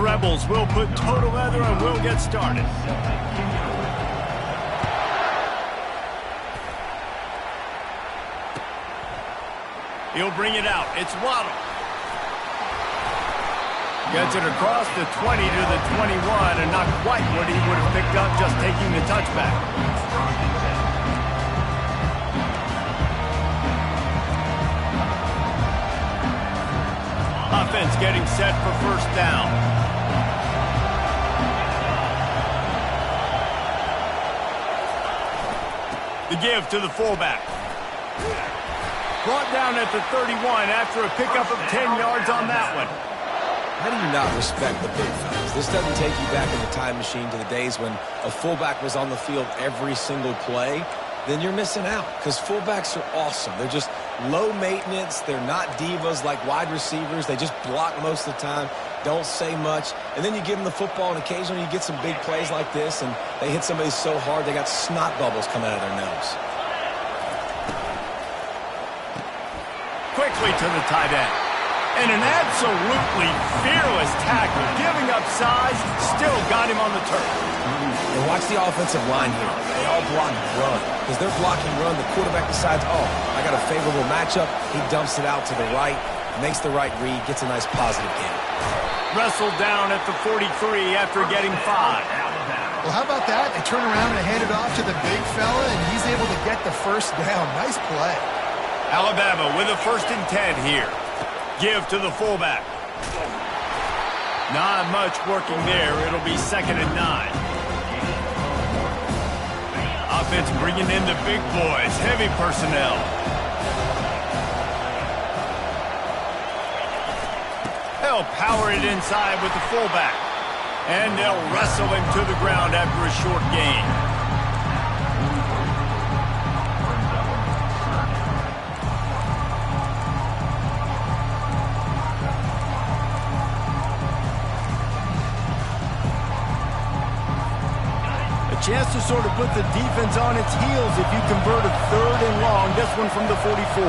Rebels will put total leather and we'll get started. He'll bring it out. It's Waddle. Gets it across the 20 to the 21, and not quite what he would have picked up just taking the touchback. Offense getting set for first down. The give to the fullback. Brought down at the 31 after a pickup of 10 yards on that one. How do you not respect the big fellas? This doesn't take you back in the time machine to the days when a fullback was on the field every single play. Then you're missing out, because fullbacks are awesome. They're just low maintenance. They're not divas like wide receivers. They just block most of the time, don't say much. And then you give them the football, and occasionally you get some big plays like this, and they hit somebody so hard they got snot bubbles coming out of their nose. Quickly to the tight end. And an absolutely fearless tackle, giving up size, still got him on the turf. And watch the offensive line here. They all block run. Because they're blocking run, the quarterback decides, oh, I got a favorable matchup. He dumps it out to the right, makes the right read, gets a nice positive gain. Wrestled down at the 43 after getting 5. Well, how about that? They turn around and hand it off to the big fella, and he's able to get the first down. Nice play. Alabama with a 1st and 10 here. Give to the fullback. Not much working there. It'll be 2nd and 9. Offense bringing in the big boys. Heavy personnel. They'll power it inside with the fullback. And they'll wrestle him to the ground after a short gain. Chance to sort of put the defense on its heels if you convert a 3rd and long. This one from the 44.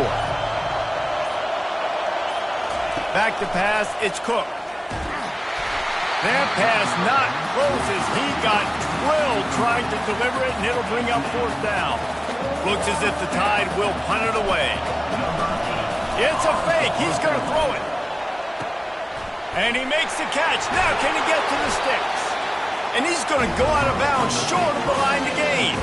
Back to pass, it's Cook. That pass not close as he got drilled trying to deliver it, and it'll bring up 4th down. Looks as if the Tide will punt it away. It's a fake. He's going to throw it. And he makes the catch. Now can he get to the sticks? And he's going to go out of bounds short of the line to gain.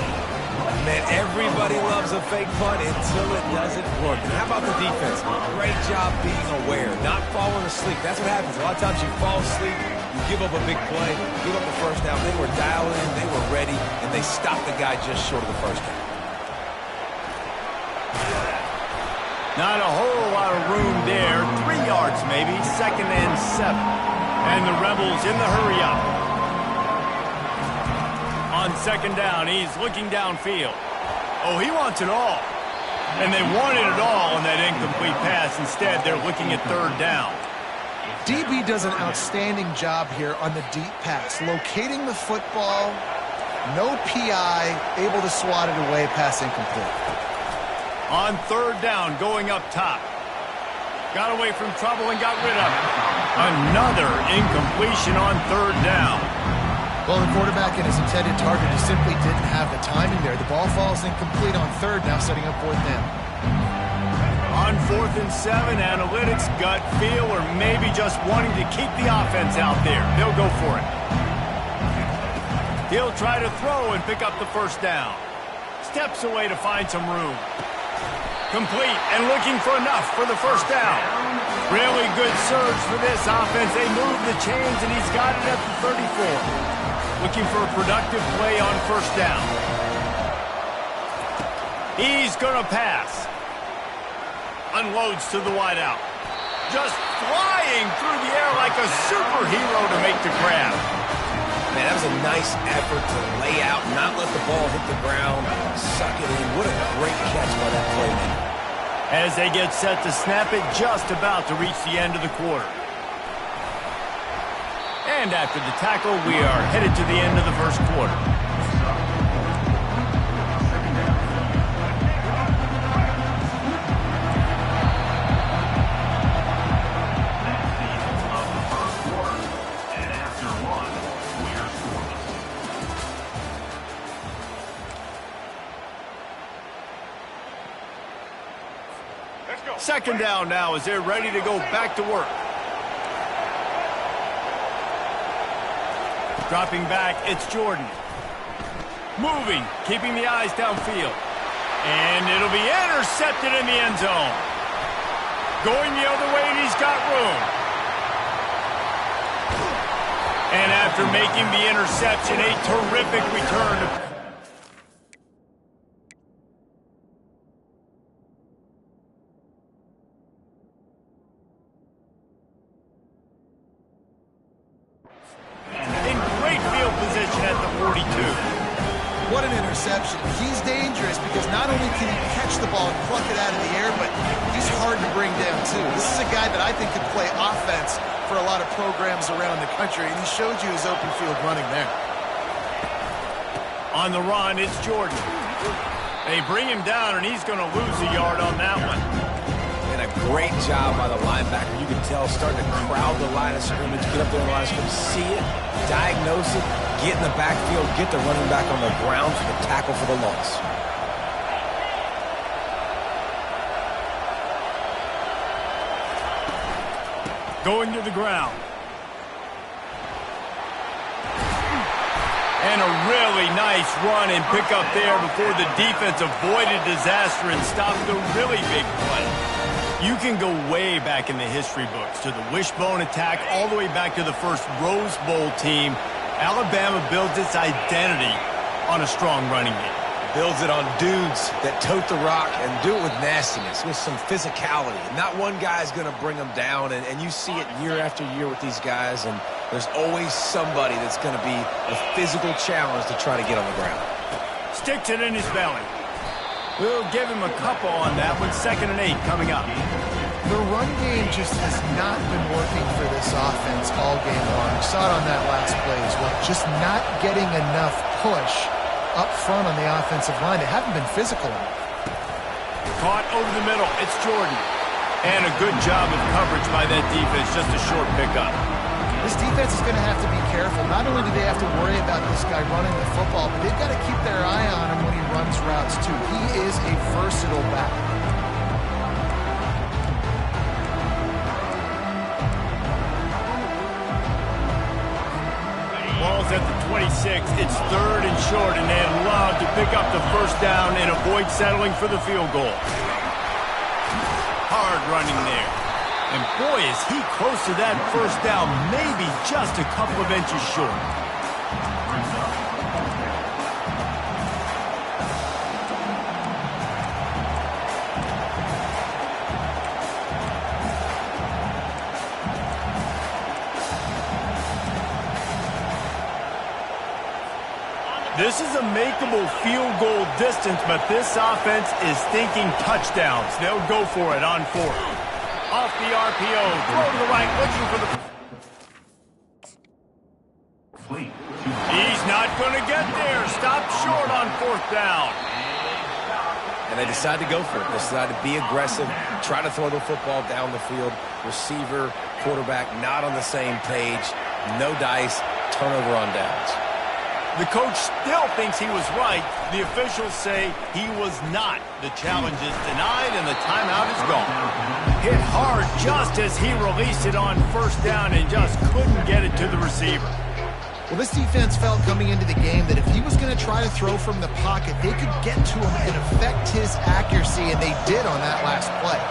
Man, everybody loves a fake punt until it doesn't work. And how about the defense? Great job being aware, not falling asleep. That's what happens. A lot of times you fall asleep, you give up a big play, give up the first down. They were dialed in, they were ready, and they stopped the guy just short of the first down. Not a whole lot of room there. 3 yards maybe, 2nd and 7. And the Rebels in the hurry up. On 2nd down, he's looking downfield. Oh, he wants it all. And they wanted it all on that incomplete pass. Instead, they're looking at 3rd down. DB does an outstanding job here on the deep pass. Locating the football, no PI, able to swat it away, pass incomplete. On 3rd down, going up top. Got away from trouble and got rid of it. Another incompletion on 3rd down. Well, the quarterback and his intended target just simply didn't have the timing there. The ball falls incomplete on 3rd, now setting up 4th down. On 4th and 7, analytics, gut feel, or maybe just wanting to keep the offense out there. They'll go for it. He'll try to throw and pick up the 1st down. Steps away to find some room. Complete and looking for enough for the 1st down. Really good surge for this offense. They move the chains, and he's got it at the 34. Looking for a productive play on 1st down. He's going to pass. Unloads to the wideout. Just flying through the air like a superhero to make the grab. Man, that was a nice effort to lay out, not let the ball hit the ground, suck it in. What a great catch by that playmaker. As they get set to snap it, just about to reach the end of the quarter. And after the tackle, we are headed to the end of the 1st quarter. Second down now as they're ready to go back to work. Dropping back, it's Jordan. Moving, keeping the eyes downfield. And it'll be intercepted in the end zone. Going the other way, and he's got room. And after making the interception, a terrific return. In great field position at the 42. What an interception. He's dangerous because not only can he catch the ball and pluck it out of the air, but he's hard to bring down, too. This is a guy that I think could play offense for a lot of programs around the country, and he showed you his open field running there. On the run, it's Jordan. They bring him down, and he's going to lose a yard on that one. And a great job by the linebacker. You can tell starting to crowd the line of scrimmage, get up there in the line of scrimmage, see it, diagnose it, get in the backfield, get the running back on the ground for the tackle for the loss. Going to the ground. And a really nice run and pick up there before the defense avoided disaster and stopped a really big play. You can go way back in the history books to the wishbone attack all the way back to the first Rose Bowl team. Alabama builds its identity on a strong running game. Builds it on dudes that tote the rock and do it with nastiness, with some physicality. Not one guy's going to bring them down, and you see it year after year with these guys, and there's always somebody that's going to be a physical challenge to try to get on the ground. Sticks it in his belly. We'll give him a couple on that one. 2nd and 8 coming up. The run game just has not been working for this offense all game long. We saw it on that last play as well. Just not getting enough push up front on the offensive line. They haven't been physical enough. Caught over the middle. It's Jordan. And a good job of coverage by that defense. Just a short pickup. This defense is going to have to be careful. Not only do they have to worry about this guy running the football, but they've got to keep their eye on him when he runs routes too. He is a versatile back. Ball's at the 26. It's 3rd and short, and they'd love to pick up the first down and avoid settling for the field goal. Hard running there. And boy, is he close to that first down, maybe just a couple of inches short. This is a makeable field goal distance, but this offense is thinking touchdowns. They'll go for it on 4th. Off the RPO, throw to the right, looking for the... He's not going to get there. Stopped short on 4th down. And they decide to go for it. They decide to be aggressive, try to throw the football down the field. Receiver, quarterback, not on the same page. No dice, turnover on downs. The coach still thinks he was right. The officials say he was not. The challenge is denied, and the timeout is gone. Hit hard just as he released it on 1st down and just couldn't get it to the receiver. Well, this defense felt coming into the game that if he was going to try to throw from the pocket, they could get to him and affect his accuracy, and they did on that last play.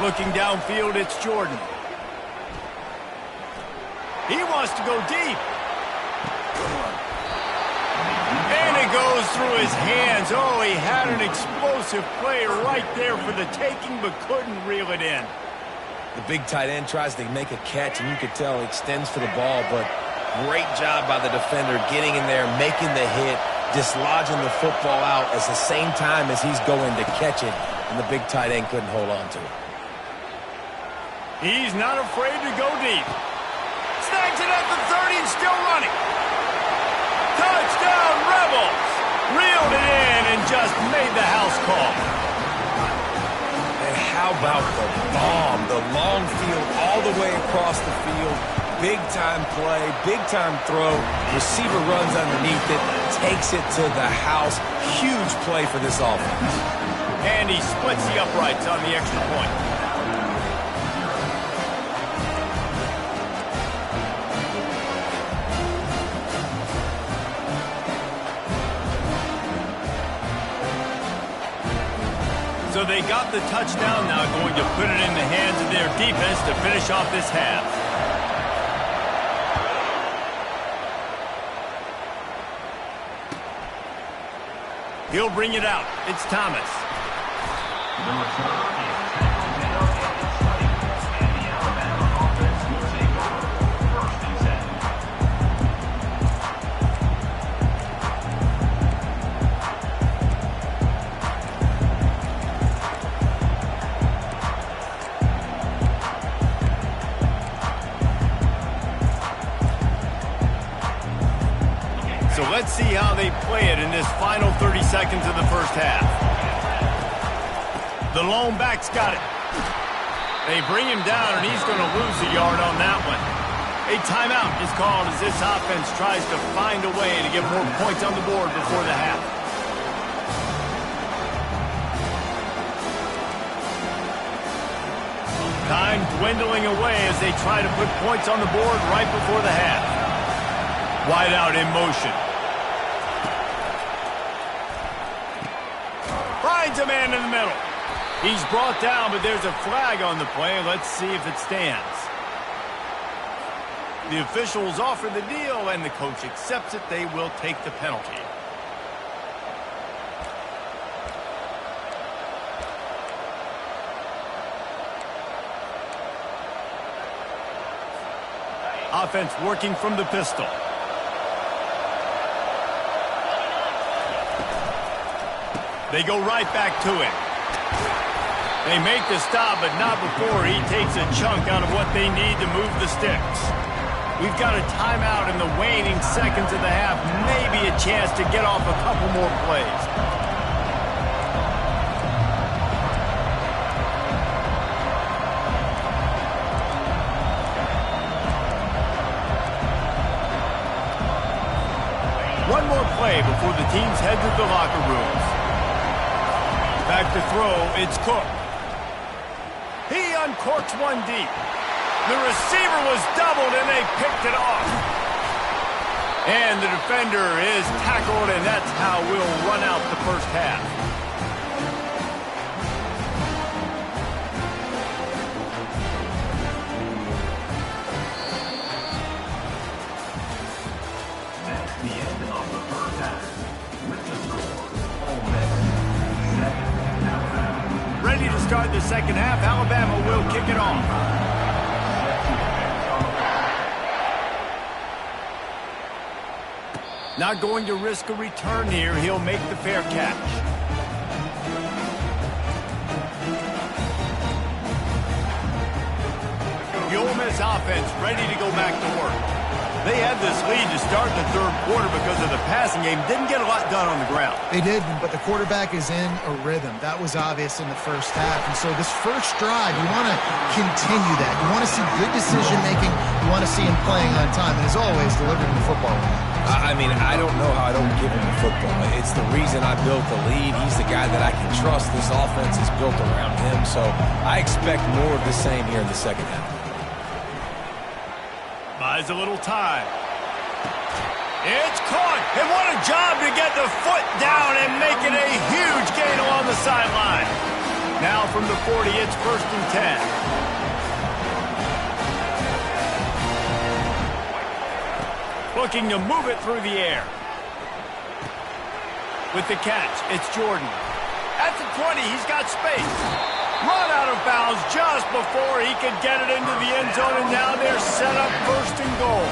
Looking downfield, it's Jordan. He wants to go deep. And it goes through his hands. Oh, he had an explosive play right there for the taking, but couldn't reel it in. The big tight end tries to make a catch, and you could tell he extends for the ball, but great job by the defender getting in there, making the hit, dislodging the football out at the same time as he's going to catch it, and the big tight end couldn't hold on to it. He's not afraid to go deep. Snags it at the 30 and still running. Touchdown, Rebels! Reeled it in and just made the house call. And how about the bomb? The long field all the way across the field. Big-time play, big-time throw. Receiver runs underneath it, takes it to the house. Huge play for this offense. And he splits the uprights on the extra point. So they got the touchdown, now going to put it in the hands of their defense to finish off this half. He'll bring it out. It's Thomas. So let's see how they play it in this final 30 seconds of the first half. The lone back's got it. They bring him down, and he's going to lose a yard on that one. A timeout is called as this offense tries to find a way to get more points on the board before the half. Time dwindling away as they try to put points on the board right before the half. Wide out in motion. Finds a man in the middle. He's brought down, but there's a flag on the play. Let's see if it stands. The officials offer the deal, and the coach accepts it. They will take the penalty. Offense working from the pistol. They go right back to him. They make the stop, but not before he takes a chunk out of what they need to move the sticks. We've got a timeout in the waning seconds of the half. Maybe a chance to get off a couple more plays. One more play before the teams head to the locker rooms. Back to throw, it's Cook. He uncorks one deep. The receiver was doubled, and they picked it off. And the defender is tackled, and that's how we'll run out the first half. That's the end of the first half. With the score, Ole Miss. Ready to start the second half. Alabama will kick it off. Not going to risk a return here. He'll make the fair catch. The Ole Miss offense ready to go back to work. They had this lead to start the third quarter because of the passing game. Didn't get a lot done on the ground. They did, but the quarterback is in a rhythm. That was obvious in the first half. And so this first drive, you want to continue that. You want to see good decision-making. You want to see him playing on time. And as always, delivering the football. I mean, I don't know how I don't give him the football. It's the reason I built the lead. He's the guy that I can trust. This offense is built around him. So I expect more of the same here in the second half. Buys a little time. It's caught. And what a job to get the foot down and make it a huge gain along the sideline. Now from the 40, it's 1st and 10. Looking to move it through the air. With the catch, it's Jordan. At the 20, he's got space. Run out of bounds just before he could get it into the end zone, and now they're set up 1st and goal.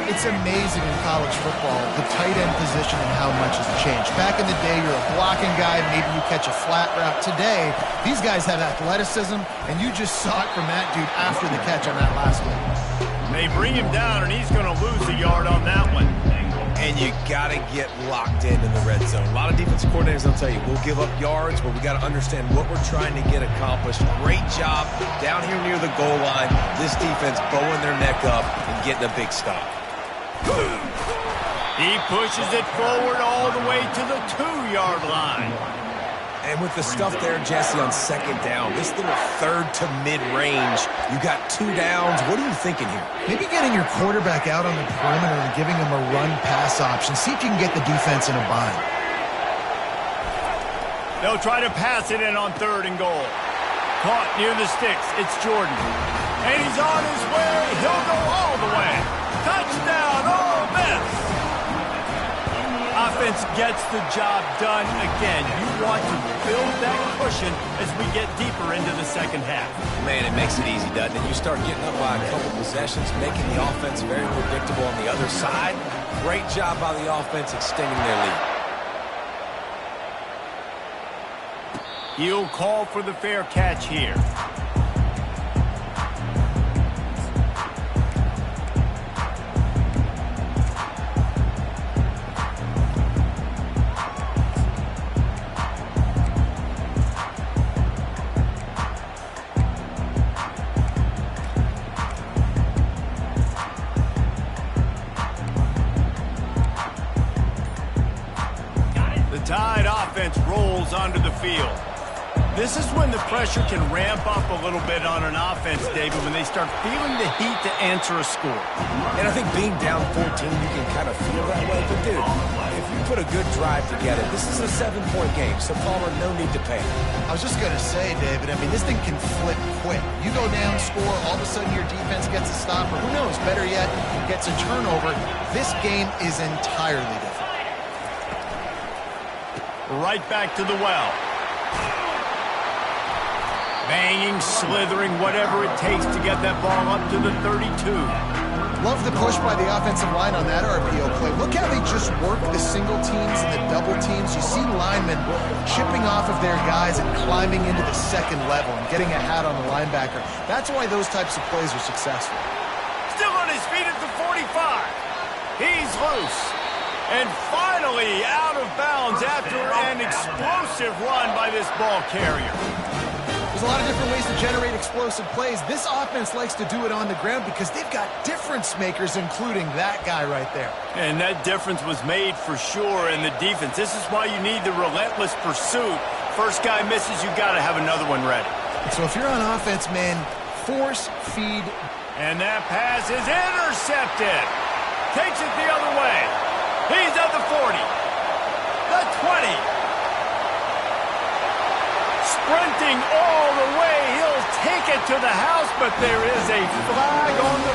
It's amazing in college football, the tight end position and how much has changed. Back in the day, you're a blocking guy, maybe you catch a flat route. Today, these guys have athleticism, and you just saw it from that dude after the catch on that last one. They bring him down, and he's going to lose a yard on that one. And you got to get locked in the red zone. A lot of defensive coordinators will tell you, we'll give up yards, but we got to understand what we're trying to get accomplished. Great job down here near the goal line. This defense bowing their neck up and getting a big stop. He pushes it forward all the way to the 2-yard line. And with the stuff there, Jesse, on second down, this little third to mid-range, you got 2 downs. What are you thinking here? Maybe getting your quarterback out on the perimeter and giving him a run-pass option. See if you can get the defense in a bind. They'll try to pass it in on 3rd and goal. Caught near the sticks. It's Jordan. And he's on his way. He'll go all the way. Touchdown, Ole Miss! Offense gets the job done again. You want to build that cushion as we get deeper into the second half. Man, it makes it easy, doesn't it? You start getting up by a couple possessions, making the offense very predictable on the other side. Great job by the offense extending their lead. He'll call for the fair catch here. Tide offense rolls onto the field. This is when the pressure can ramp up a little bit on an offense, David, when they start feeling the heat to answer a score. And I think being down 14, you can kind of feel that way. But, dude, if you put a good drive together, this is a 7-point game, so, Palmer, no need to panic. I was just going to say, David, I mean, this thing can flip quick. You go down, score, all of a sudden your defense gets a stop, or who knows, better yet, gets a turnover. This game is entirely different. Right back to the well. Banging, slithering, whatever it takes to get that ball up to the 32. Love the push by the offensive line on that RPO play. Look how they just work the single teams and the double teams. You see linemen chipping off of their guys and climbing into the second level and getting a hat on the linebacker. That's why those types of plays are successful. Still on his feet at the 45. He's loose. And finally out of bounds after an explosive run by this ball carrier. There's a lot of different ways to generate explosive plays. This offense likes to do it on the ground because they've got difference makers, including that guy right there. And that difference was made for sure in the defense. This is why you need the relentless pursuit. First guy misses, you got to have another one ready. So if you're on offense, man, force, feed. And that pass is intercepted. Takes it the other way. He's at the 40, the 20. Sprinting all the way, he'll take it to the house, but there is a flag on the...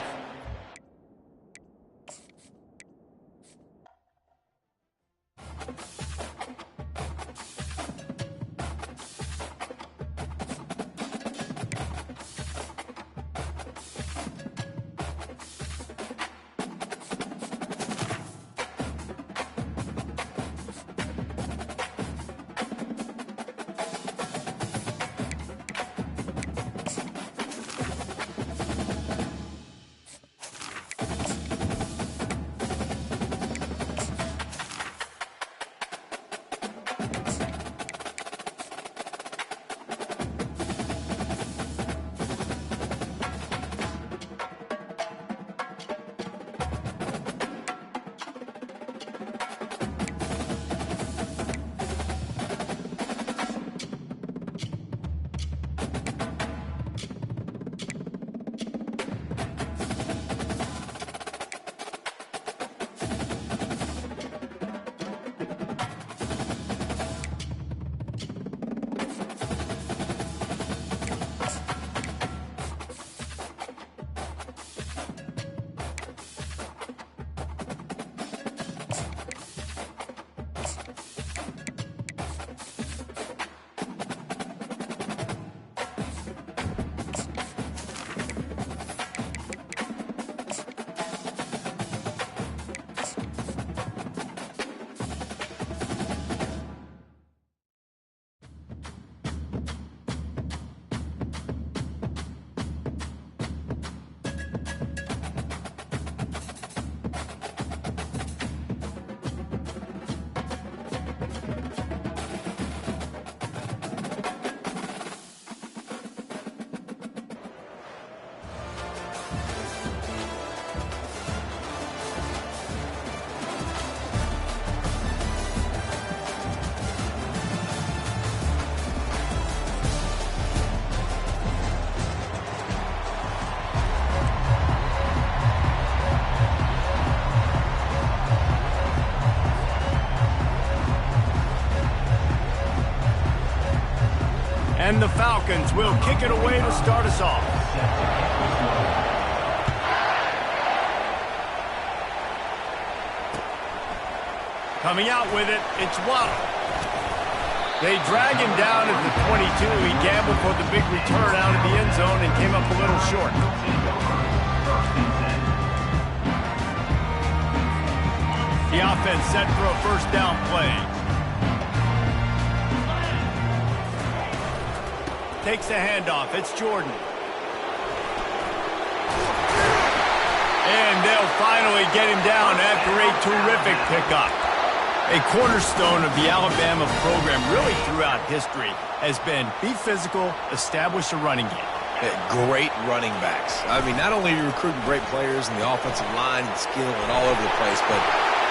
And the Falcons will kick it away to start us off. Coming out with it, it's Waddle. They drag him down at the 22. He gambled for the big return out of the end zone and came up a little short. The offense set for a first down play. Takes the handoff. It's Jordan. And they'll finally get him down after a terrific pickup. A cornerstone of the Alabama program really throughout history has been be physical, establish a running game. Great running backs. I mean, not only are you recruiting great players in the offensive line and skill and all over the place, but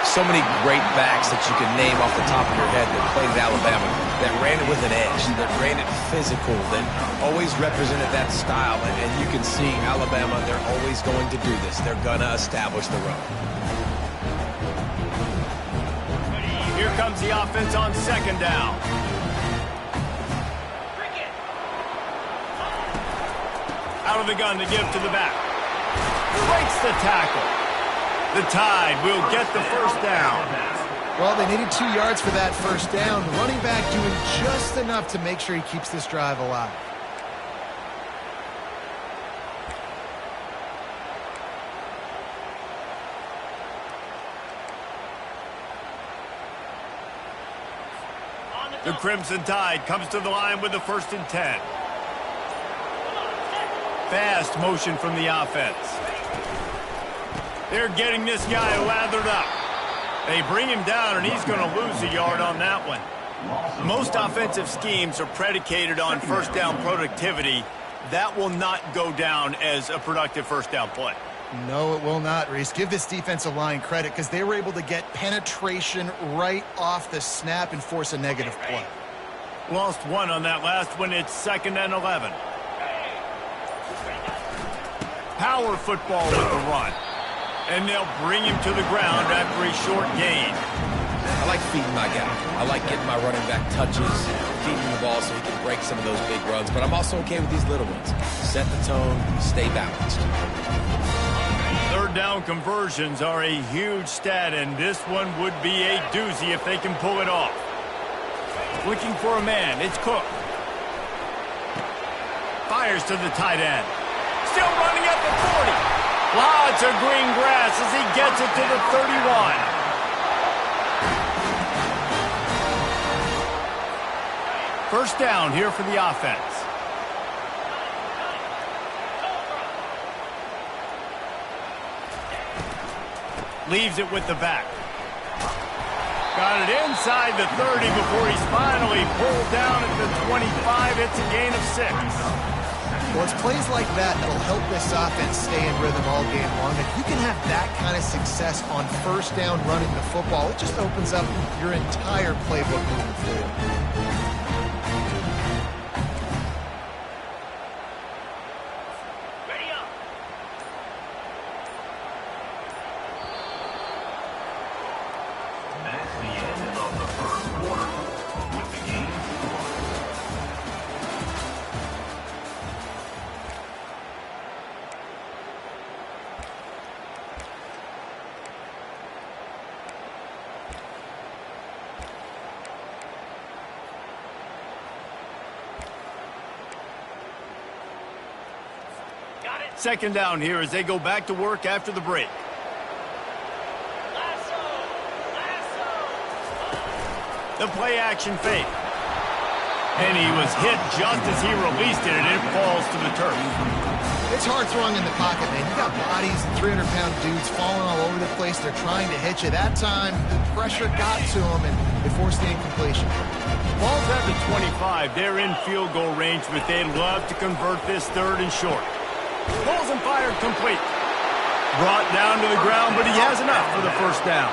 so many great backs that you can name off the top of your head that played at Alabama, that ran it with an edge, that ran it physical, that always represented that style. And you can see Alabama, they're always going to do this. They're going to establish the run. Here comes the offense on second down. Out of the gun to give to the back. Breaks the tackle. The Tide will get the first down. Well, they needed 2 yards for that first down. The running back doing just enough to make sure he keeps this drive alive. The Crimson Tide comes to the line with the 1st and 10. Fast motion from the offense. They're getting this guy lathered up. They bring him down, and he's going to lose a yard on that one. Most offensive schemes are predicated on first down productivity. That will not go down as a productive first down play. No, it will not, Reese. Give this defensive line credit because they were able to get penetration right off the snap and force a negative play. Lost one on that last one. It's 2nd and 11. Power football with the run. And they'll bring him to the ground after a short gain. I like feeding my guy. I like getting my running back touches, feeding him the ball so he can break some of those big runs. But I'm also okay with these little ones. Set the tone, stay balanced. Third down conversions are a huge stat, and this one would be a doozy if they can pull it off. Looking for a man. It's Cook. Fires to the tight end. Still running at the 40. Lots of green grass as he gets it to the 31. First down here for the offense. Leaves it with the back. Got it inside the 30 before he's finally pulled down at the 25. It's a gain of 6. Well, it's plays like that that'll help this offense stay in rhythm all game long. If you can have that kind of success on first down running the football, it just opens up your entire playbook moving forward. Second down here as they go back to work after the break. The play action fake. And he was hit just as he released it, and it falls to the turf. It's hard throwing in the pocket, man. You got bodies and 300-pound dudes falling all over the place. They're trying to hit you. That time, the pressure got to them, and it forced the incompletion. Ball's at the 25. They're in field goal range, but they'd love to convert this 3rd and short. Pulls and fired complete. Brought down to the ground, but he has enough for the first down.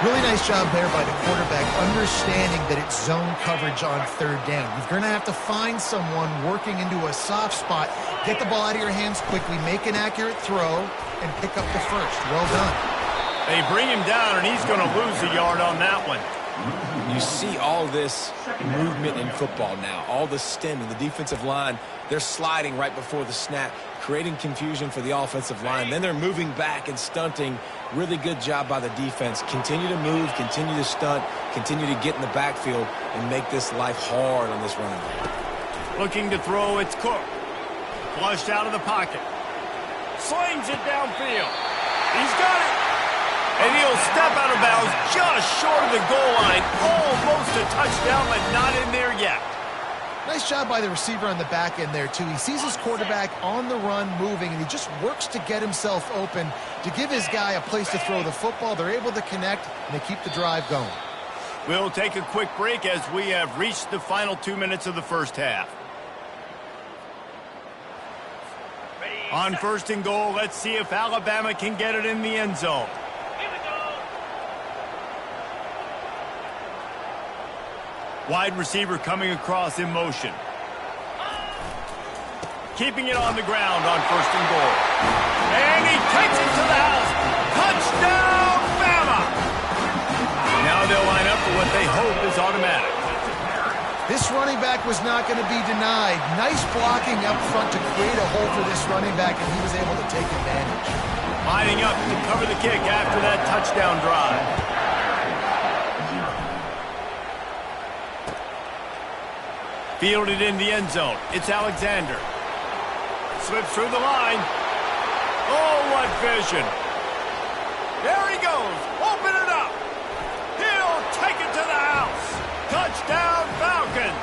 Really nice job there by the quarterback, understanding that it's zone coverage on 3rd down. You're going to have to find someone working into a soft spot, get the ball out of your hands quickly, make an accurate throw, and pick up the first. Well done. They bring him down, and he's going to lose a yard on that one. You see all this movement in football now, all the stemming, the defensive line, they're sliding right before the snap, creating confusion for the offensive line. Then they're moving back and stunting. Really good job by the defense. Continue to move, continue to stunt, continue to get in the backfield and make this life hard on this running back. Looking to throw, it's Cook. Flushed out of the pocket. Slings it downfield. He's got it. And he'll step out of bounds just short of the goal line. Almost a touchdown, but not in there yet. Nice job by the receiver on the back end there, too. He sees his quarterback on the run moving, and he just works to get himself open to give his guy a place to throw the football. They're able to connect, and they keep the drive going. We'll take a quick break as we have reached the final 2 minutes of the first half. On first and goal, let's see if Alabama can get it in the end zone. Wide receiver coming across in motion. Keeping it on the ground on first and goal. And he takes it to the house. Touchdown, Bama! Now they'll line up for what they hope is automatic. This running back was not going to be denied. Nice blocking up front to create a hole for this running back, and he was able to take advantage. Lining up to cover the kick after that touchdown drive. Fielded in the end zone. It's Alexander. Slips through the line. Oh, what vision. There he goes. Open it up. He'll take it to the house. Touchdown, Falcons.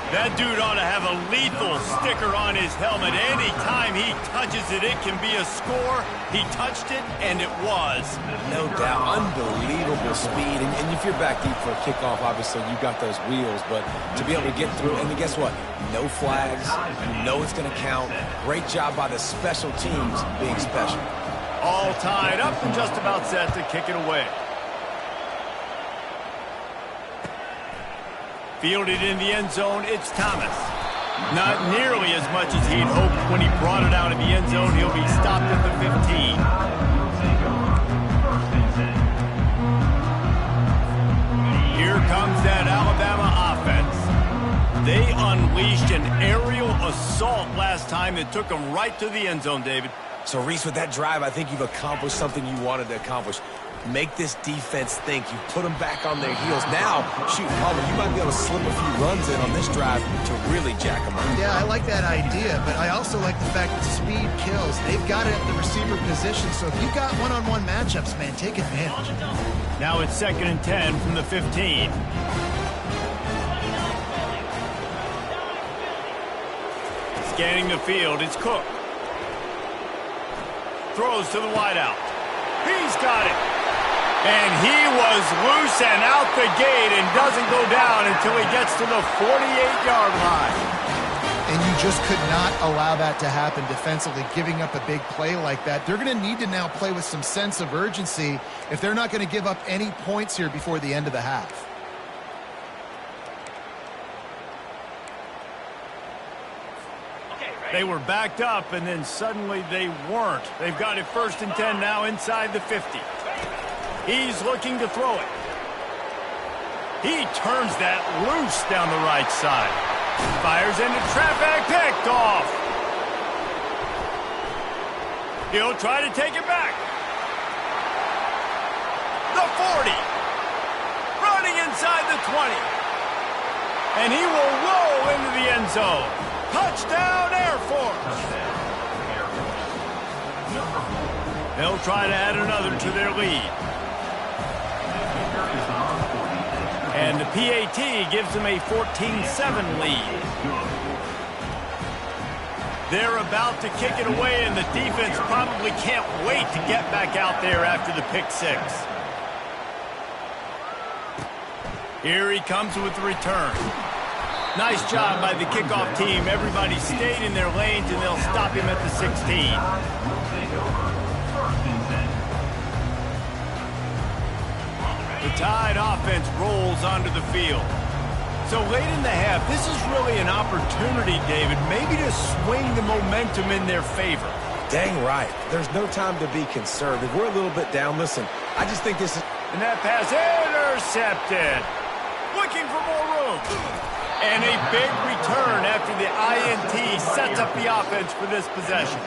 That dude ought to have a lethal sticker on his helmet. Anytime he touches it, it can be a score. He touched it, and it was. No doubt. Unbelievable speed. And if you're back deep for a kickoff, obviously you got those wheels. But to be able to get through, and guess what? No flags. You know it's going to count. Great job by the special teams being special. All tied up and just about set to kick it away. Fielded in the end zone, it's Thomas. Not nearly as much as he'd hoped when he brought it out of the end zone. He'll be stopped at the 15. Here comes that Alabama offense. They unleashed an aerial assault last time that took them right to the end zone, David. So, Reese, with that drive, I think you've accomplished something you wanted to accomplish. Make this defense think. You put them back on their heels. Now, shoot, you might be able to slip a few runs in on this drive to really jack them up. Yeah, I like that idea, but I also like the fact that speed kills. They've got it at the receiver position, so if you've got one-on-one matchups, man, take advantage. Now it's 2nd and 10 from the 15. Scanning the field, it's Cook. Throws to the wideout. He's got it. And he was loose and out the gate and doesn't go down until he gets to the 48-yard line. And you just could not allow that to happen defensively, giving up a big play like that. They're going to need to now play with some sense of urgency if they're not going to give up any points here before the end of the half. They were backed up, and then suddenly they weren't. They've got it 1st and 10 now inside the 50. He's looking to throw it. He turns that loose down the right side. Fires into traffic, picked off. He'll try to take it back. The 40. Running inside the 20. And he will roll into the end zone. Touchdown, Air Force! They'll try to add another to their lead. And the PAT gives them a 14-7 lead. They're about to kick it away, and the defense probably can't wait to get back out there after the pick six. Here he comes with the return. Nice job by the kickoff team. Everybody stayed in their lanes, and they'll stop him at the 16. The Tide offense rolls onto the field. So late in the half, this is really an opportunity, David, maybe to swing the momentum in their favor. Dang right. There's no time to be conservative. We're a little bit down. Listen, I just think this is... And that pass, intercepted! Intercepted. Looking for more room. And a big return after the INT sets up the offense for this possession.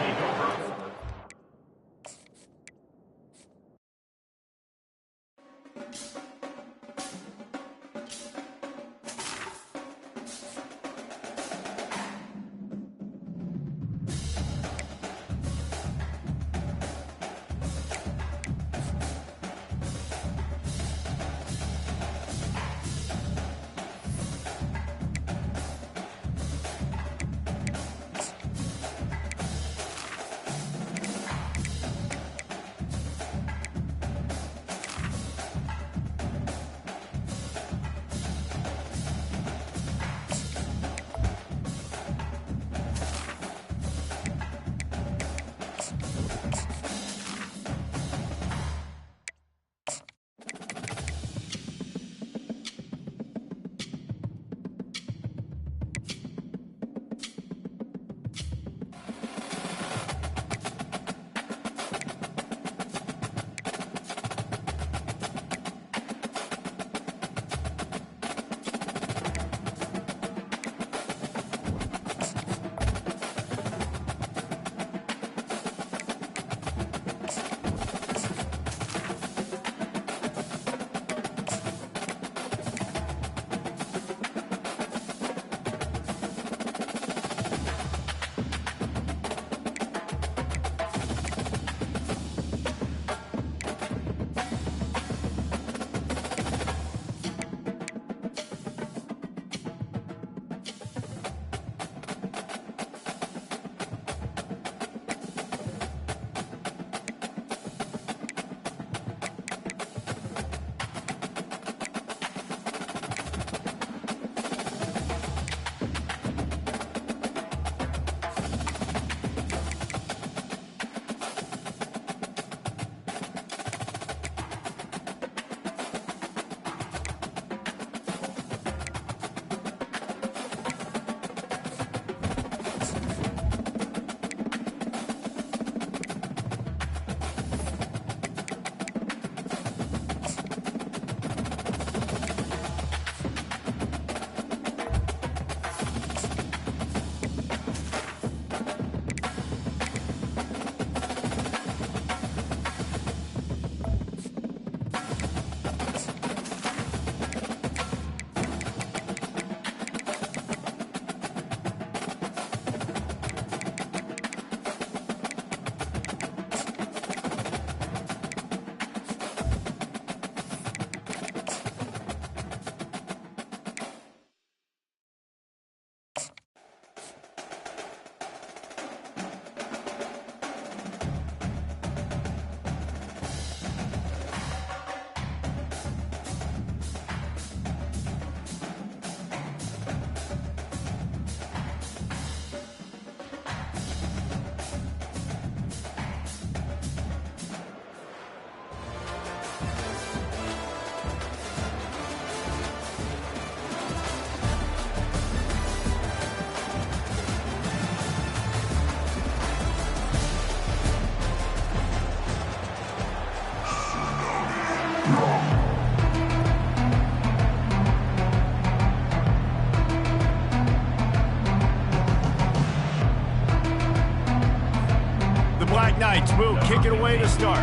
Knights will kick it away to start.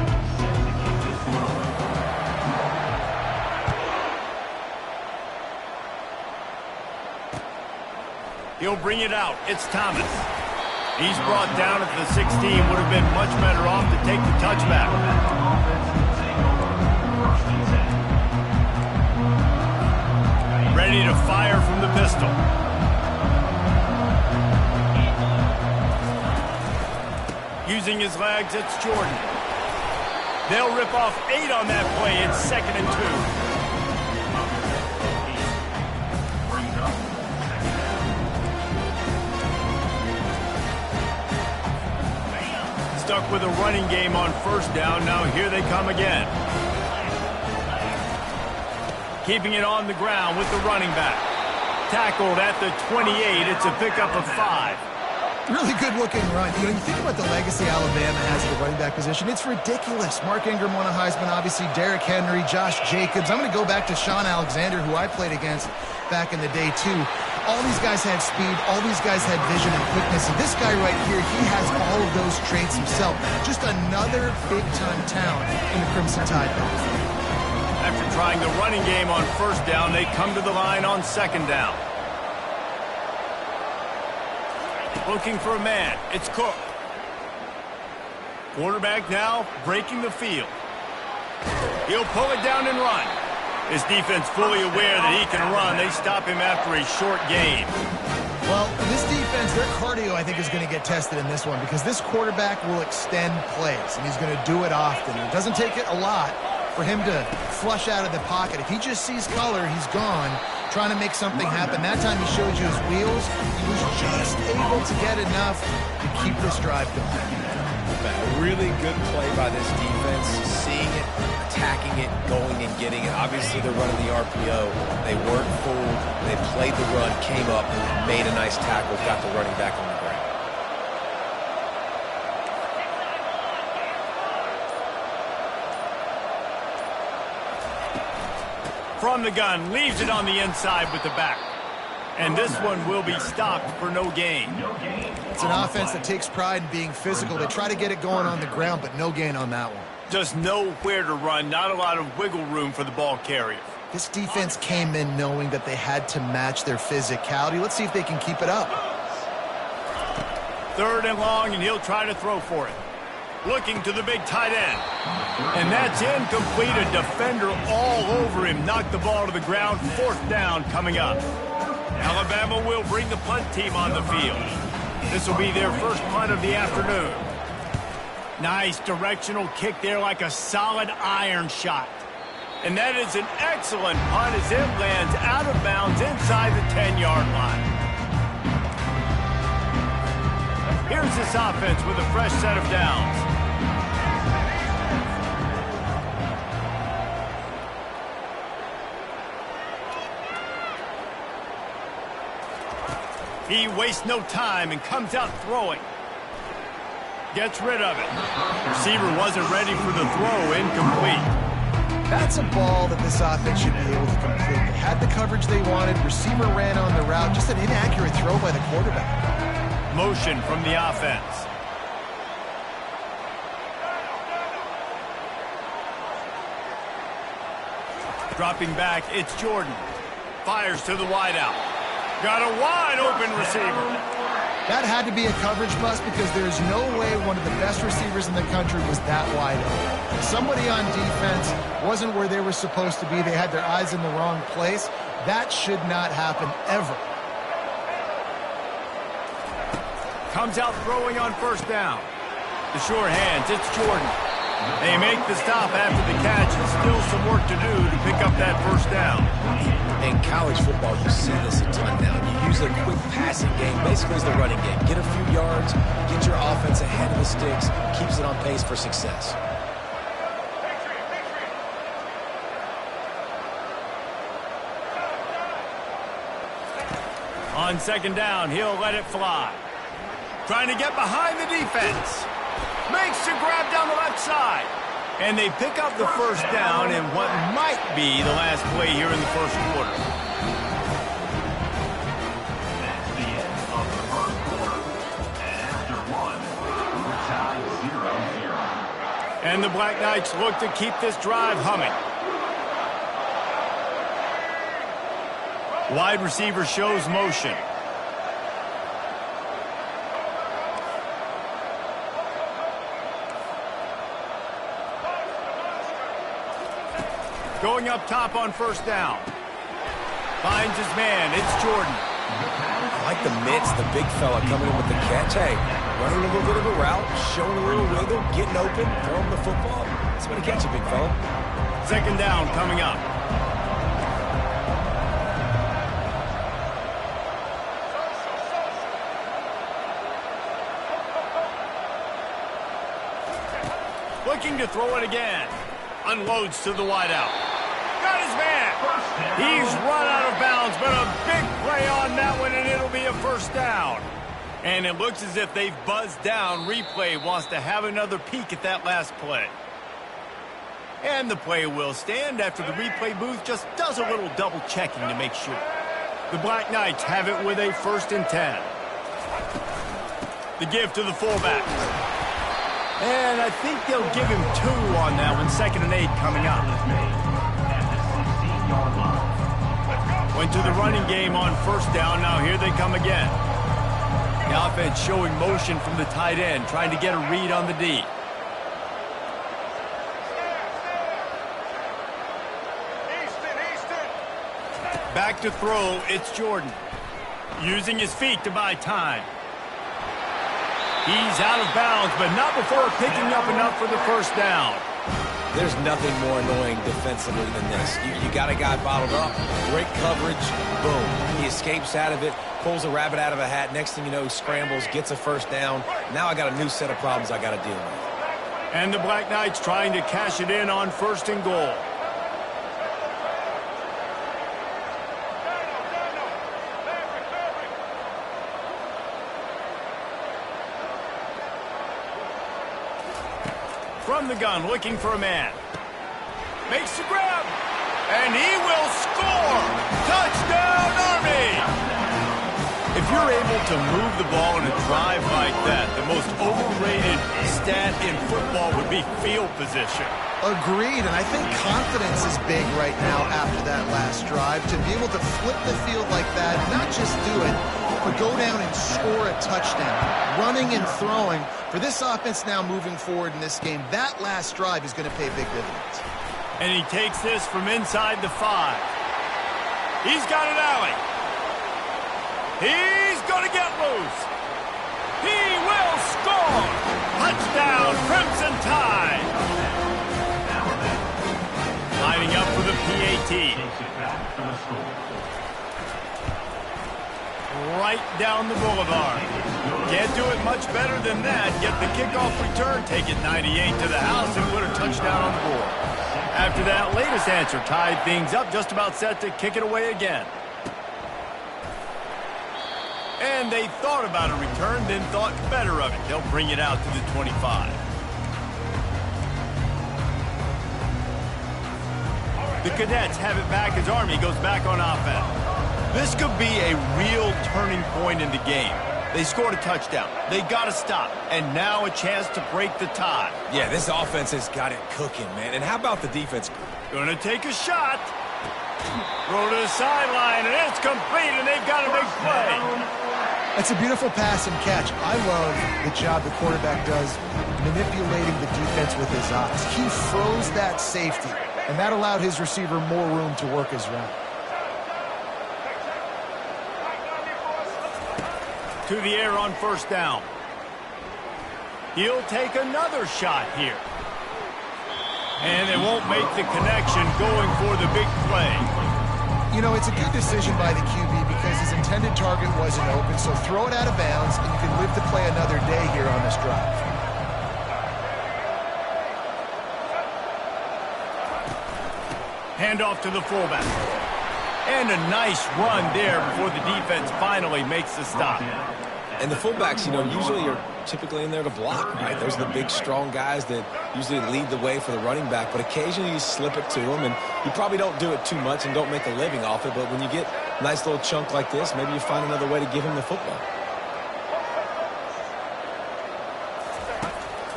He'll bring it out. It's Thomas. He's brought down at the 16. Would have been much better off to take the touchback. Ready to fire from the pistol. Using his legs, it's Jordan. They'll rip off 8 on that play. It's 2nd and 2. Stuck with a running game on 1st down. Now here they come again. Keeping it on the ground with the running back. Tackled at the 28. It's a pickup of 5. Really good-looking run. You think about the legacy Alabama has at the running back position. It's ridiculous. Mark Ingram won a Heisman, obviously. Derrick Henry, Josh Jacobs. I'm going to go back to Sean Alexander, who I played against back in the day, too. All these guys had speed. All these guys had vision and quickness. And this guy right here, he has all of those traits himself. Just another big-time talent in the Crimson Tide backfield. After trying the running game on first down, they come to the line on second down. Looking for a man. It's Cook. Quarterback now breaking the field. He'll pull it down and run. His defense fully aware that he can run. They stop him after a short gain. Well, this defense, their cardio, I think, is going to get tested in this one because this quarterback will extend plays, and he's going to do it often. It doesn't take it a lot for him to flush out of the pocket. If he just sees color, he's gone, trying to make something happen. That time he showed you his wheels. He was just able to get enough to keep this drive going. A really good play by this defense, seeing it, attacking it, going and getting it. Obviously, they're running the RPO. They weren't fooled. They played the run, came up, made a nice tackle, got the running back on the ground. From the gun, leaves it on the inside with the back. And this one will be stopped for no gain. It's an offense that takes pride in being physical. They try to get it going on the ground, but no gain on that one. Just nowhere to run, not a lot of wiggle room for the ball carrier. This defense came in knowing that they had to match their physicality. Let's see if they can keep it up. Third and long, and he'll try to throw for it. Looking to the big tight end. And that's incomplete. A defender all over him. Knocked the ball to the ground. Fourth down coming up. Alabama will bring the punt team on the field. This will be their first punt of the afternoon. Nice directional kick there like a solid iron shot. And that is an excellent punt as it lands out of bounds inside the 10-yard line. Here's this offense with a fresh set of downs. He wastes no time and comes out throwing. Gets rid of it. Receiver wasn't ready for the throw. Incomplete. That's a ball that this offense should be able to complete. They had the coverage they wanted. Receiver ran on the route. Just an inaccurate throw by the quarterback. Motion from the offense. Dropping back, it's Jordan. Fires to the wideout. Got a wide open receiver. That had to be a coverage bust because there's no way one of the best receivers in the country was that wide open. If somebody on defense wasn't where they were supposed to be, they had their eyes in the wrong place, that should not happen ever. Comes out throwing on first down. The sure hands, it's Jordan. They make the stop after the catch, and still some work to do to pick up that first down. In college football, you see this a ton now. You use their quick passing game, basically as the running game. Get a few yards, get your offense ahead of the sticks, keeps it on pace for success. On second down, he'll let it fly. Trying to get behind the defense. Makes the grab down the left side. And they pick up the first down in what might be the last play here in the first quarter. That's the end of the first quarter. And after one, we're tied 0-0. And the Black Knights look to keep this drive humming. Wide receiver shows motion. Going up top on first down. Finds his man. It's Jordan. I like the mitts, the big fella coming in with the catch. Hey, running a little bit of a route, showing a little wiggle, getting open, throwing the football. Somebody catch it, big fella. Second down coming up. Looking to throw it again. Unloads to the wideout. Got his man. He's run out of bounds, but a big play on that one, and it'll be a first down. And it looks as if they've buzzed down. Replay wants to have another peek at that last play. And the play will stand after the replay booth just does a little double checking to make sure. The Black Knights have it with a 1st and 10. The give to the fullback. And I think they'll give him 2 on that one. 2nd and 8 coming up. Went to the running game on 1st down. Now here they come again. The offense showing motion from the tight end, trying to get a read on the D. Back to throw, it's Jordan. Using his feet to buy time. He's out of bounds, but not before picking up enough for the 1st down. There's nothing more annoying defensively than this. You got a guy bottled up, great coverage, boom. He escapes out of it, pulls a rabbit out of a hat. Next thing you know, he scrambles, gets a 1st down. Now I got a new set of problems I got to deal with. And the Black Knights trying to cash it in on 1st and goal. From the gun, looking for a man. Makes the grab. And he will score. Touchdown, Army! If you're able to move the ball in a drive like that, the most overrated stat in football would be field position. Agreed, and I think confidence is big right now after that last drive. To be able to flip the field like that, not just do it, but go down and score a touchdown. Running and throwing. For this offense now moving forward in this game, that last drive is going to pay big dividends. And he takes this from inside the 5. He's got an alley. He's going to get loose. He will score. Touchdown, Crimson Tide. Lining up for the PAT. Right down the boulevard. Can't do it much better than that. Get the kickoff return, take it 98 to the house, and put a touchdown on the board. After that latest answer tied things up, just about set to kick it away again. And they thought about a return, then thought better of it. They'll bring it out to the 25. The Cadets have it back as Army goes back on offense. This could be a real turning point in the game. They scored a touchdown. They got to stop. And now a chance to break the tie. Yeah, this offense has got it cooking, man. And how about the defense? Gonna take a shot. Throw to the sideline, and it's complete, and they've got a big play. That's a beautiful pass and catch. I love the job the quarterback does manipulating the defense with his eyes. He froze that safety, and that allowed his receiver more room to work his route. To the air on 1st down. He'll take another shot here. And they won't make the connection going for the big play. You know, it's a good decision by the QB because his intended target wasn't open, so throw it out of bounds, and you can live to play another day here on this drive. Handoff to the fullback. And a nice run there before the defense finally makes the stop. And the fullbacks, you know, usually are typically in there to block, right? Those are the big, strong guys that usually lead the way for the running back. But occasionally you slip it to them, and you probably don't do it too much and don't make a living off it. But when you get a nice little chunk like this, maybe you find another way to give him the football.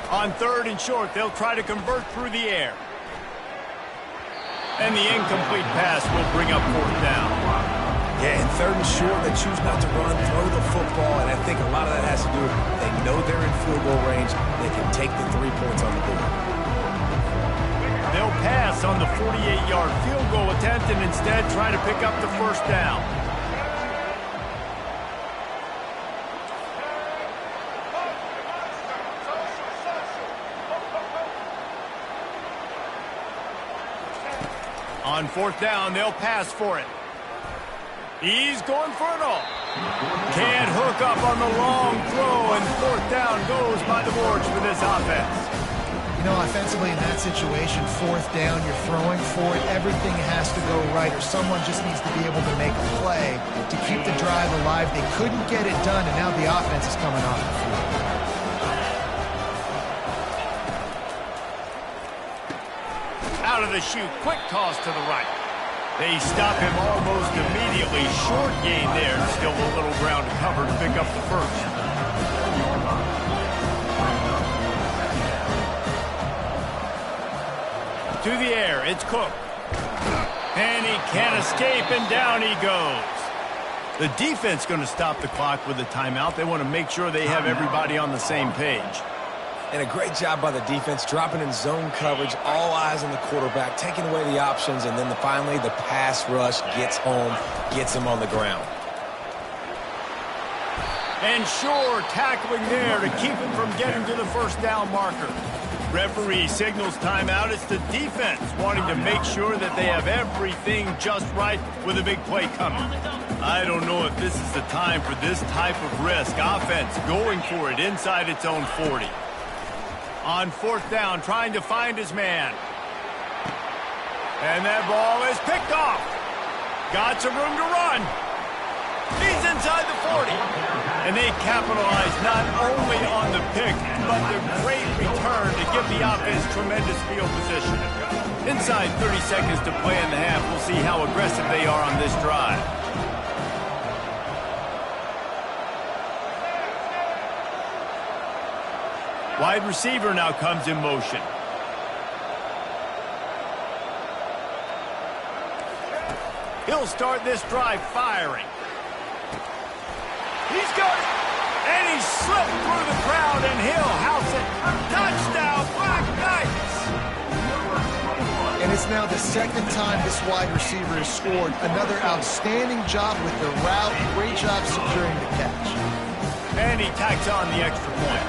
On 3rd and short, they'll try to convert through the air. And the incomplete pass will bring up 4th down. Yeah, and 3rd and short, they choose not to run, throw the football, and I think a lot of that has to do with they know they're in field goal range. They can take the 3 points on the board. They'll pass on the 48-yard field goal attempt and instead try to pick up the 1st down. On 4th down, they'll pass for it. He's going for it all. Can't hook up on the long throw, and 4th down goes by the boards for this offense. You know, offensively in that situation, fourth down, you're throwing for it, everything has to go right, or someone just needs to be able to make a play to keep the drive alive. They couldn't get it done, and now the offense is coming off the field. Out of the chute, quick toss to the right. They stop him almost immediately. Short gain there. Still a little ground to cover to pick up the first. To the air, it's Cook. And he can't escape, and down he goes. The defense going to stop the clock with a timeout. They want to make sure they have everybody on the same page. And a great job by the defense, dropping in zone coverage, all eyes on the quarterback, taking away the options, and then finally the pass rush gets home, gets him on the ground. And Shore tackling there to keep him from getting to the first down marker. Referee signals timeout. It's the defense wanting to make sure that they have everything just right with a big play coming. I don't know if this is the time for this type of risk. Offense going for it inside its own 40. On fourth down, trying to find his man. And that ball is picked off. Got some room to run. He's inside the 40. And they capitalize not only on the pick, but the great return to give the offense tremendous field position. Inside 30 seconds to play in the half. We'll see how aggressive they are on this drive. Wide receiver now comes in motion. He'll start this drive firing. He's got it. And he slipped through the crowd, and he'll house it. Touchdown, Black Knights! And it's now the second time this wide receiver has scored. Another outstanding job with the route. Great job securing the catch. And he tacks on the extra point.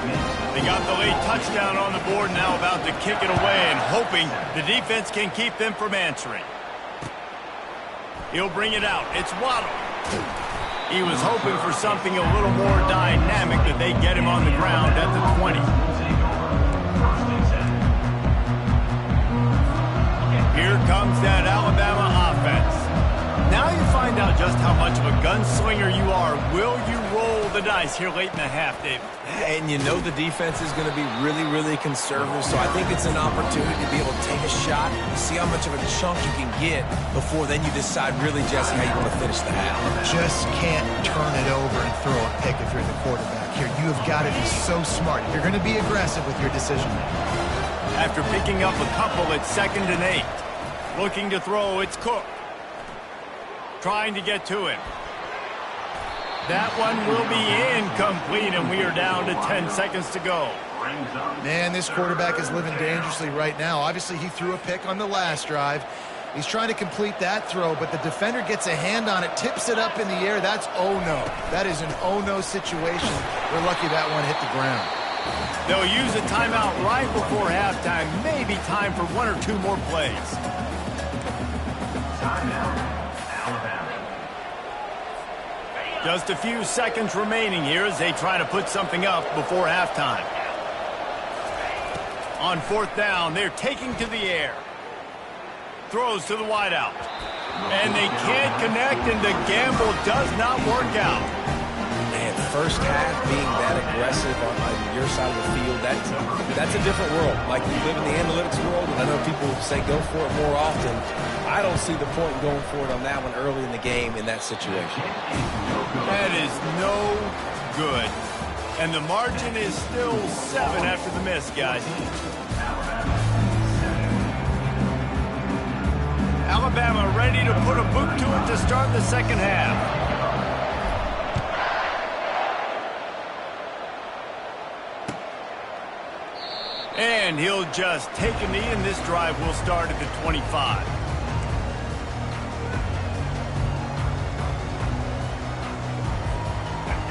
They got the late touchdown on the board, now about to kick it away and hoping the defense can keep them from answering. He'll bring it out. It's Waddle. He was hoping for something a little more dynamic, but they get him on the ground at the 20. Here comes that Alabama offense. Now you find out just how much of a gunslinger you are. Will you roll the dice here late in the half, David? And you know the defense is going to be really, really conservative, so I think it's an opportunity to be able to take a shot, see how much of a chunk you can get before then you decide really, Jesse, how you want to finish the half. Just can't turn it over and throw a pick if you're the quarterback here. You have got to be so smart. You're going to be aggressive with your decision making. After picking up a couple, it's 2nd and 8. Looking to throw, it's Cook. Trying to get to him. That one will be incomplete, and we are down to 10 seconds to go. Man, this quarterback is living dangerously right now. Obviously, he threw a pick on the last drive. He's trying to complete that throw, but the defender gets a hand on it, tips it up in the air. That's oh-no. That is an oh-no situation. We're lucky that one hit the ground. They'll use a timeout right before halftime. Maybe time for 1 or 2 more plays. Timeout. Just a few seconds remaining here as they try to put something up before halftime. On fourth down, they're taking to the air. Throws to the wideout. And they can't connect, and the gamble does not work out. Man, first half being that aggressive on your side of the field, that's a different world. Like, we live in the analytics world, and I know people say go for it more often. I don't see the point in going for it on that one early in the game in that situation. That is no good. And the margin is still 7 after the miss, guys. Alabama ready to put a boot to it to start the second half. And he'll just take a knee, and this drive will start at the 25.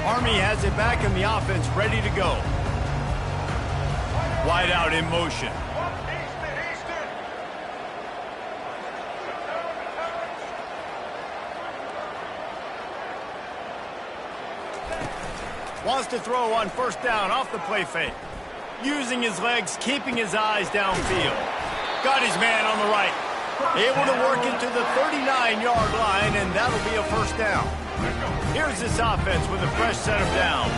Army has it back in the offense, ready to go. Wide out in motion. Wants to throw on first down off the play fake. using his legs, keeping his eyes downfield. Got his man on the right. Able to work it to the 39-yard line, and that'll be a first down. Here's this offense with a fresh set of downs.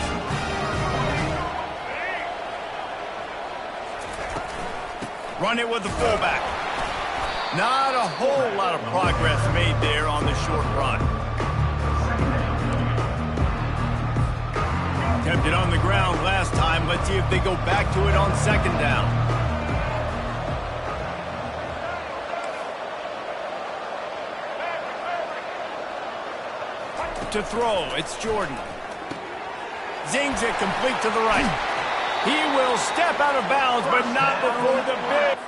Run it with the fullback. Not a whole lot of progress made there on the short run. Attempted on the ground last time. Let's see if they go back to it on second down. To throw, it's Jordan. Zings it complete to the right. He will step out of bounds, but not before the big...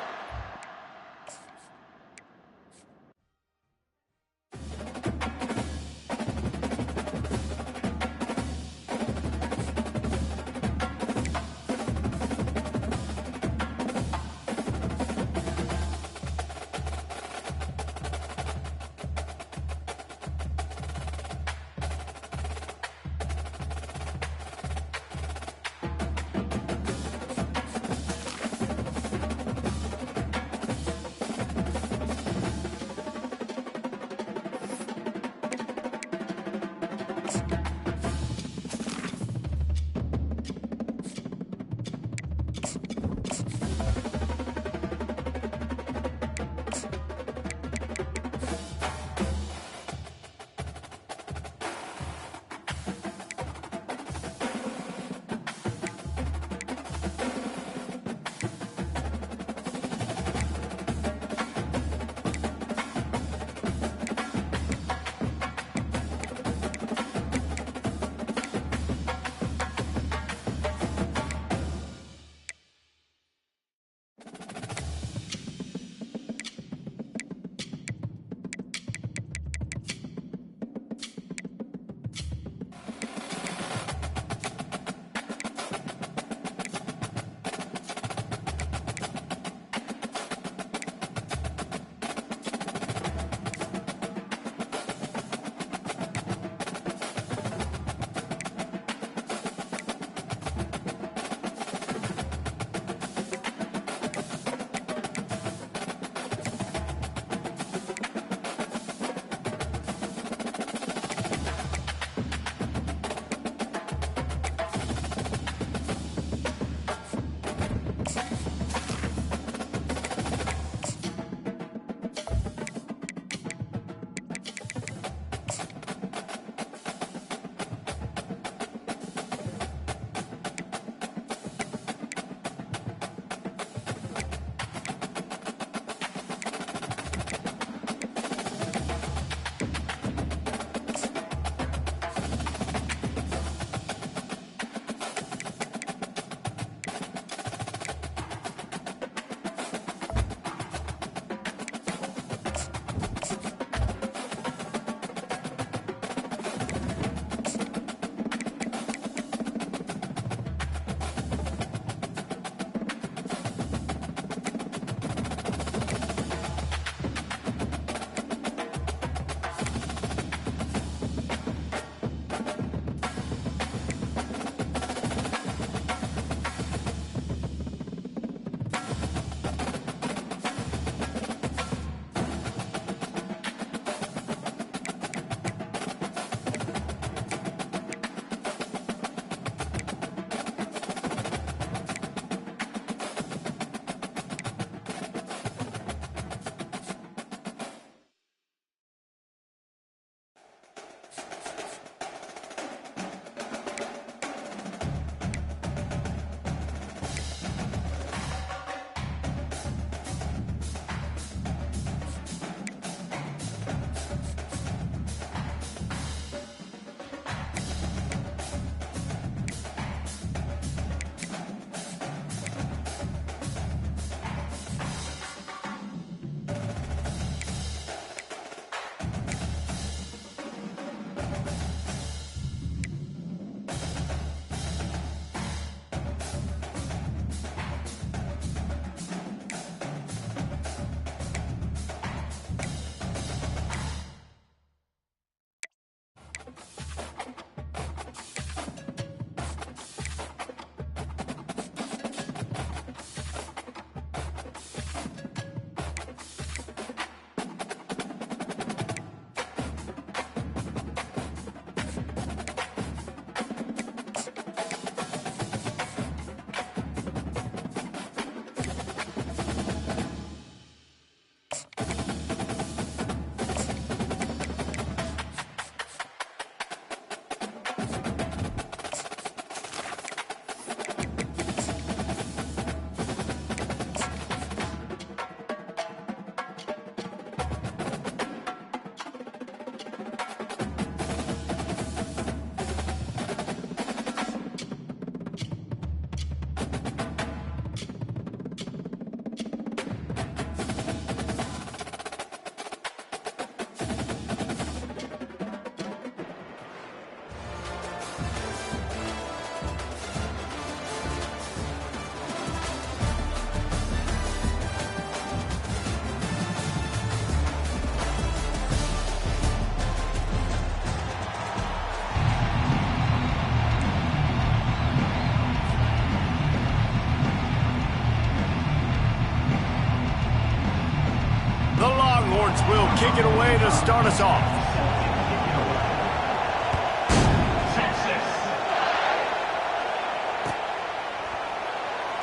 Edwards will kick it away to start us off.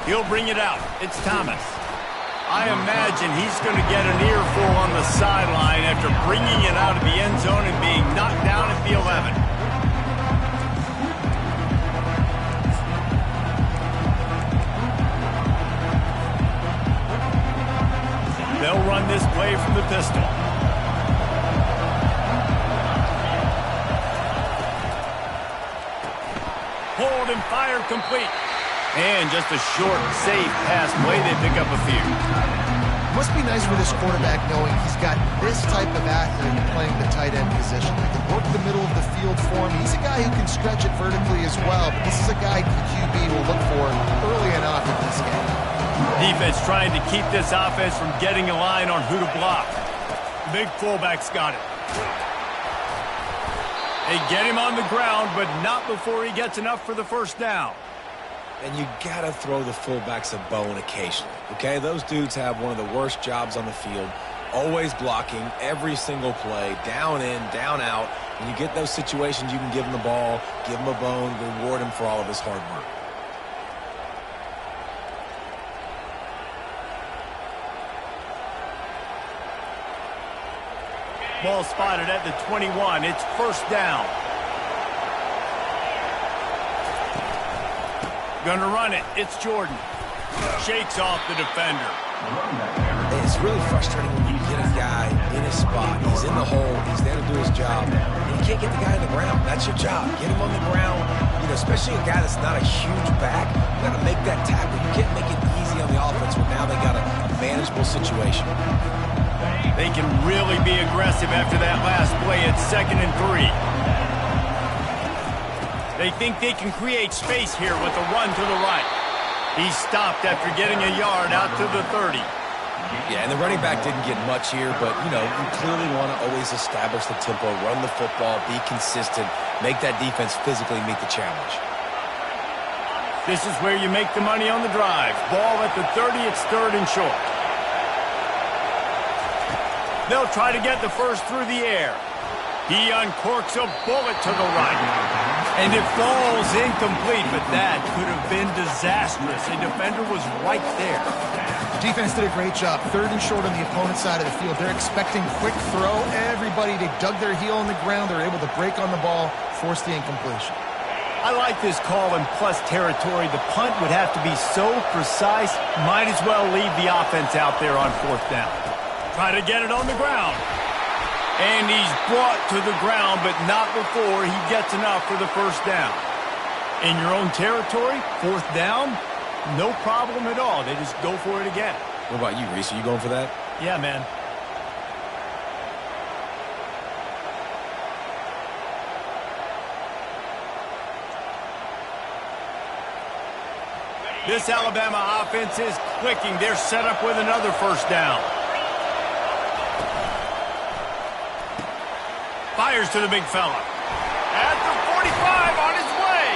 He'll bring it out. It's Thomas. I imagine he's going to get an earful on the sideline after bringing it out of the end zone and being knocked down at the 11. They'll run this play from the pistol. Hold and fire complete. And just a short, safe pass play. They pick up a few. Must be nice for this quarterback knowing he's got this type of athlete playing the tight end position. They can work the middle of the field for him. He's a guy who can stretch it vertically as well. But this is a guy the QB will look for early enough in this game. Defense trying to keep this offense from getting a line on who to block. Big fullback's got it. They get him on the ground, but not before he gets enough for the first down. And you got to throw the fullbacks a bone occasionally, okay? Those dudes have one of the worst jobs on the field, always blocking every single play, down in, down out. When you get those situations, you can give him the ball, give him a bone, reward him for all of his hard work. Ball spotted at the 21. It's first down. Gonna run it. It's Jordan. Shakes off the defender. It's really frustrating when you get a guy in his spot. He's in the hole. He's there to do his job. And you can't get the guy on the ground. That's your job. Get him on the ground. You know, especially a guy that's not a huge back. You got to make that tackle. You can't make it easy on the offense when now they got a manageable situation. They can really be aggressive after that last play. It's 2nd and 3. They think they can create space here with a run to the right. He stopped after getting a yard out to the 30. Yeah, and the running back didn't get much here, but, you know, you clearly want to always establish the tempo, run the football, be consistent, make that defense physically meet the challenge. This is where you make the money on the drive. Ball at the 30, it's 3rd and short. They'll try to get the first through the air. He uncorks a bullet to the right. And it falls incomplete, but that could have been disastrous. A defender was right there. Defense did a great job. 3rd and short on the opponent's side of the field. They're expecting quick throw. Everybody, they dug their heel on the ground. They're able to break on the ball, force the incompletion. I like this call in plus territory. The punt would have to be so precise, might as well leave the offense out there on 4th down. Try to get it on the ground. And he's brought to the ground, but not before he gets enough for the first down. In your own territory, 4th down, no problem at all. They just go for it again. What about you, Reese? Are you going for that? Yeah, man. This Alabama offense is clicking. They're set up with another first down. Fires to the big fella. At the 45 on his way.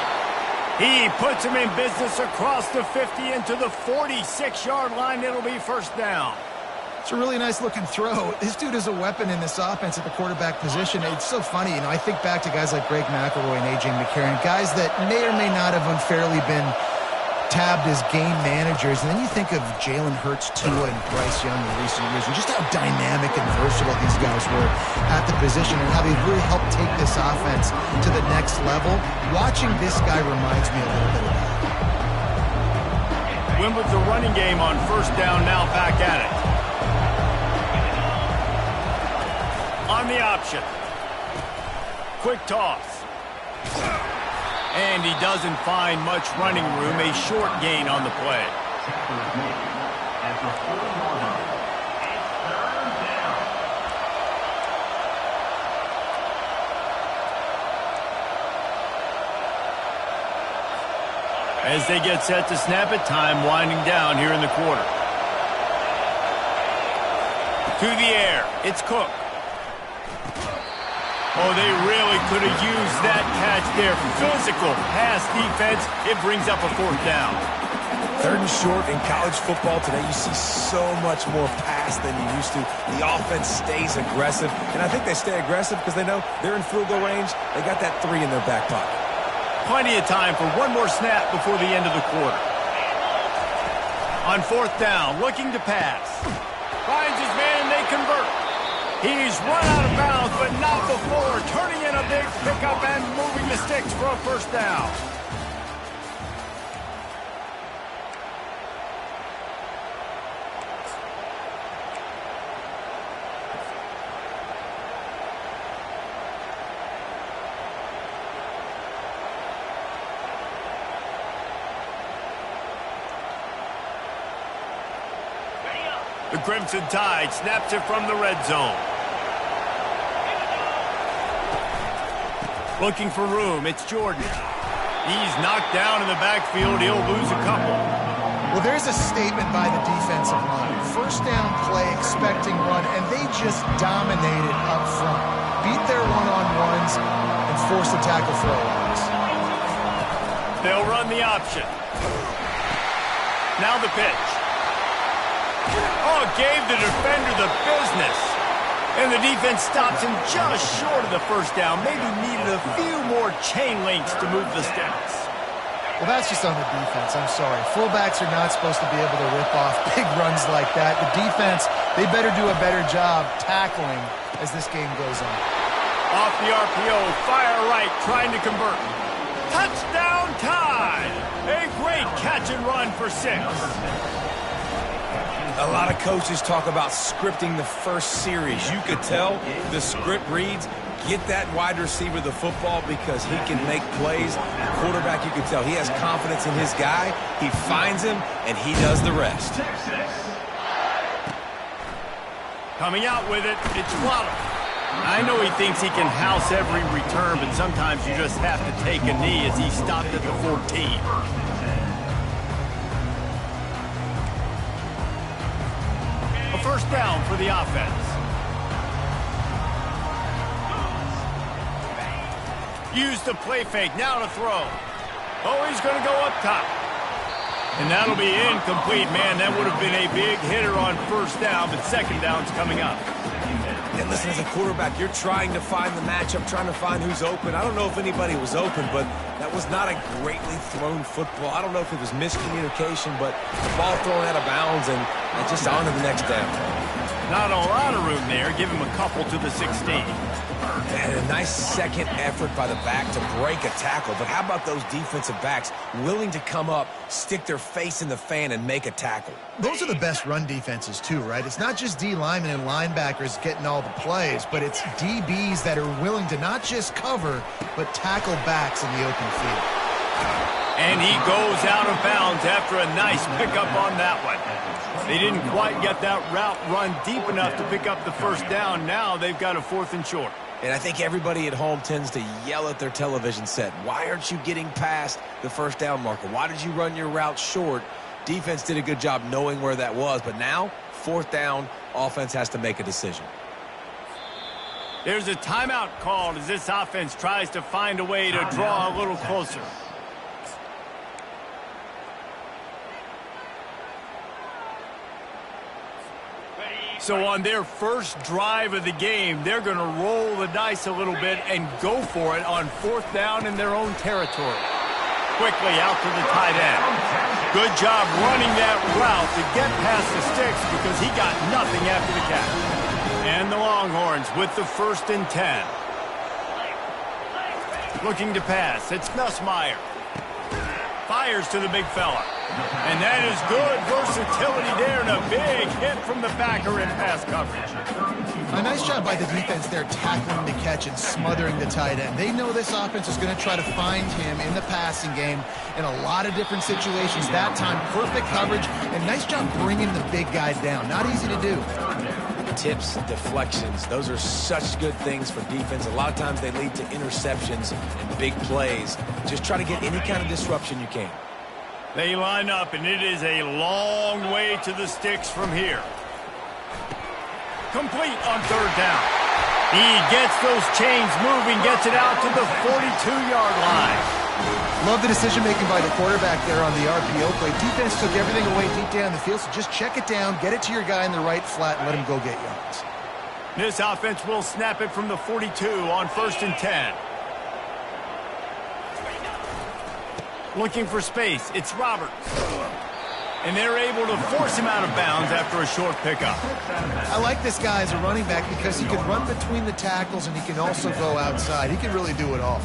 He puts him in business across the 50 into the 46-yard line. It'll be first down. It's a really nice-looking throw. This dude is a weapon in this offense at the quarterback position. It's so funny. You know, I think back to guys like Greg McElroy and A.J. McCarron, guys that may or may not have unfairly been tabbed as game managers, and then you think of Jalen Hurts, Tua, and Bryce Young in recent years, and just how dynamic and versatile these guys were at the position and how they really helped take this offense to the next level. Watching this guy reminds me a little bit of that. Win with the running game on first down, now back at it. On the option. Quick toss. And he doesn't find much running room. A short gain on the play. As they get set to snap it, time winding down here in the quarter. To the air. It's Cook. Oh, they really could have used that catch there. Physical pass defense. It brings up a 4th down. Third and short in college football today, you see so much more pass than you used to. The offense stays aggressive, and I think they stay aggressive because they know they're in field goal range. They got that 3 in their back pocket. Plenty of time for one more snap before the end of the quarter. On 4th down, looking to pass. Finds his man and they convert. He's run out of bounds, but not before turning in a big pickup and moving the sticks for a 1st down. The Crimson Tide snaps it from the red zone. Looking for room, it's Jordan. He's knocked down in the backfield. He'll lose a couple. Well, there's a statement by the defensive line. 1st down play, expecting run, and they just dominated up front. Beat their one-on-ones and force the tackle for a loss. They'll run the option. Now the pitch. Oh, gave the defender the business. And the defense stops him just short of the 1st down. Maybe needed a few more chain links to move the sticks. Well, that's just on the defense. I'm sorry. Fullbacks are not supposed to be able to rip off big runs like that. The defense, they better do a better job tackling as this game goes on. Off the RPO, fire right, trying to convert. Touchdown Tide! A great catch and run for 6. A lot of coaches talk about scripting the first series. You could tell the script reads, get that wide receiver the football because he can make plays. The quarterback, you can tell, he has confidence in his guy. He finds him, and he does the rest. Coming out with it, it's Waddle. I know he thinks he can house every return, but sometimes you just have to take a knee as he stopped at the 14. A 1st down for the offense. Use the play fake, now to throw. Oh, he's going to go up top. And that'll be incomplete. Man, that would have been a big hitter on 1st down, but 2nd down's coming up. And listen, as a quarterback, you're trying to find the matchup, trying to find who's open. I don't know if anybody was open, but that was not a greatly thrown football. I don't know if it was miscommunication, but the ball thrown out of bounds and just on to the next down. Not a lot of room there. Give him a couple to the 16. And a nice second effort by the back to break a tackle. But how about those defensive backs willing to come up, stick their face in the fan, and make a tackle? Those are the best run defenses, too, right? It's not just D linemen and linebackers getting all the plays, but it's DBs that are willing to not just cover, but tackle backs in the open field. And he goes out of bounds after a nice pickup on that one. They didn't quite get that route run deep enough to pick up the 1st down. Now they've got a 4th and short. And I think everybody at home tends to yell at their television set. Why aren't you getting past the 1st down marker? Why did you run your route short? Defense did a good job knowing where that was. But now, 4th down, offense has to make a decision. There's a timeout called as this offense tries to find a way to draw a little closer. So on their first drive of the game, they're going to roll the dice a little bit and go for it on 4th down in their own territory. Quickly out to the tight end. Good job running that route to get past the sticks because he got nothing after the catch. And the Longhorns with the 1st and 10. Looking to pass. It's Nussmeier. Fires to the big fella. And that is good versatility there and a big hit from the backer in pass coverage. A nice job by the defense there tackling the catch and smothering the tight end. They know this offense is going to try to find him in the passing game in a lot of different situations. That time, perfect coverage and nice job bringing the big guy down. Not easy to do. Tips, deflections, those are such good things for defense. A lot of times they lead to interceptions and big plays. Just try to get any kind of disruption you can. They line up, and it is a long way to the sticks from here. Complete on 3rd down. He gets those chains moving, gets it out to the 42-yard line. Love the decision-making by the quarterback there on the RPO play. Defense took everything away deep down the field, so just check it down, get it to your guy in the right flat, and let him go get yards. This offense will snap it from the 42 on 1st and 10. Looking for space, it's Roberts. And they're able to force him out of bounds after a short pickup. I like this guy as a running back because he can run between the tackles and he can also go outside. He can really do it all.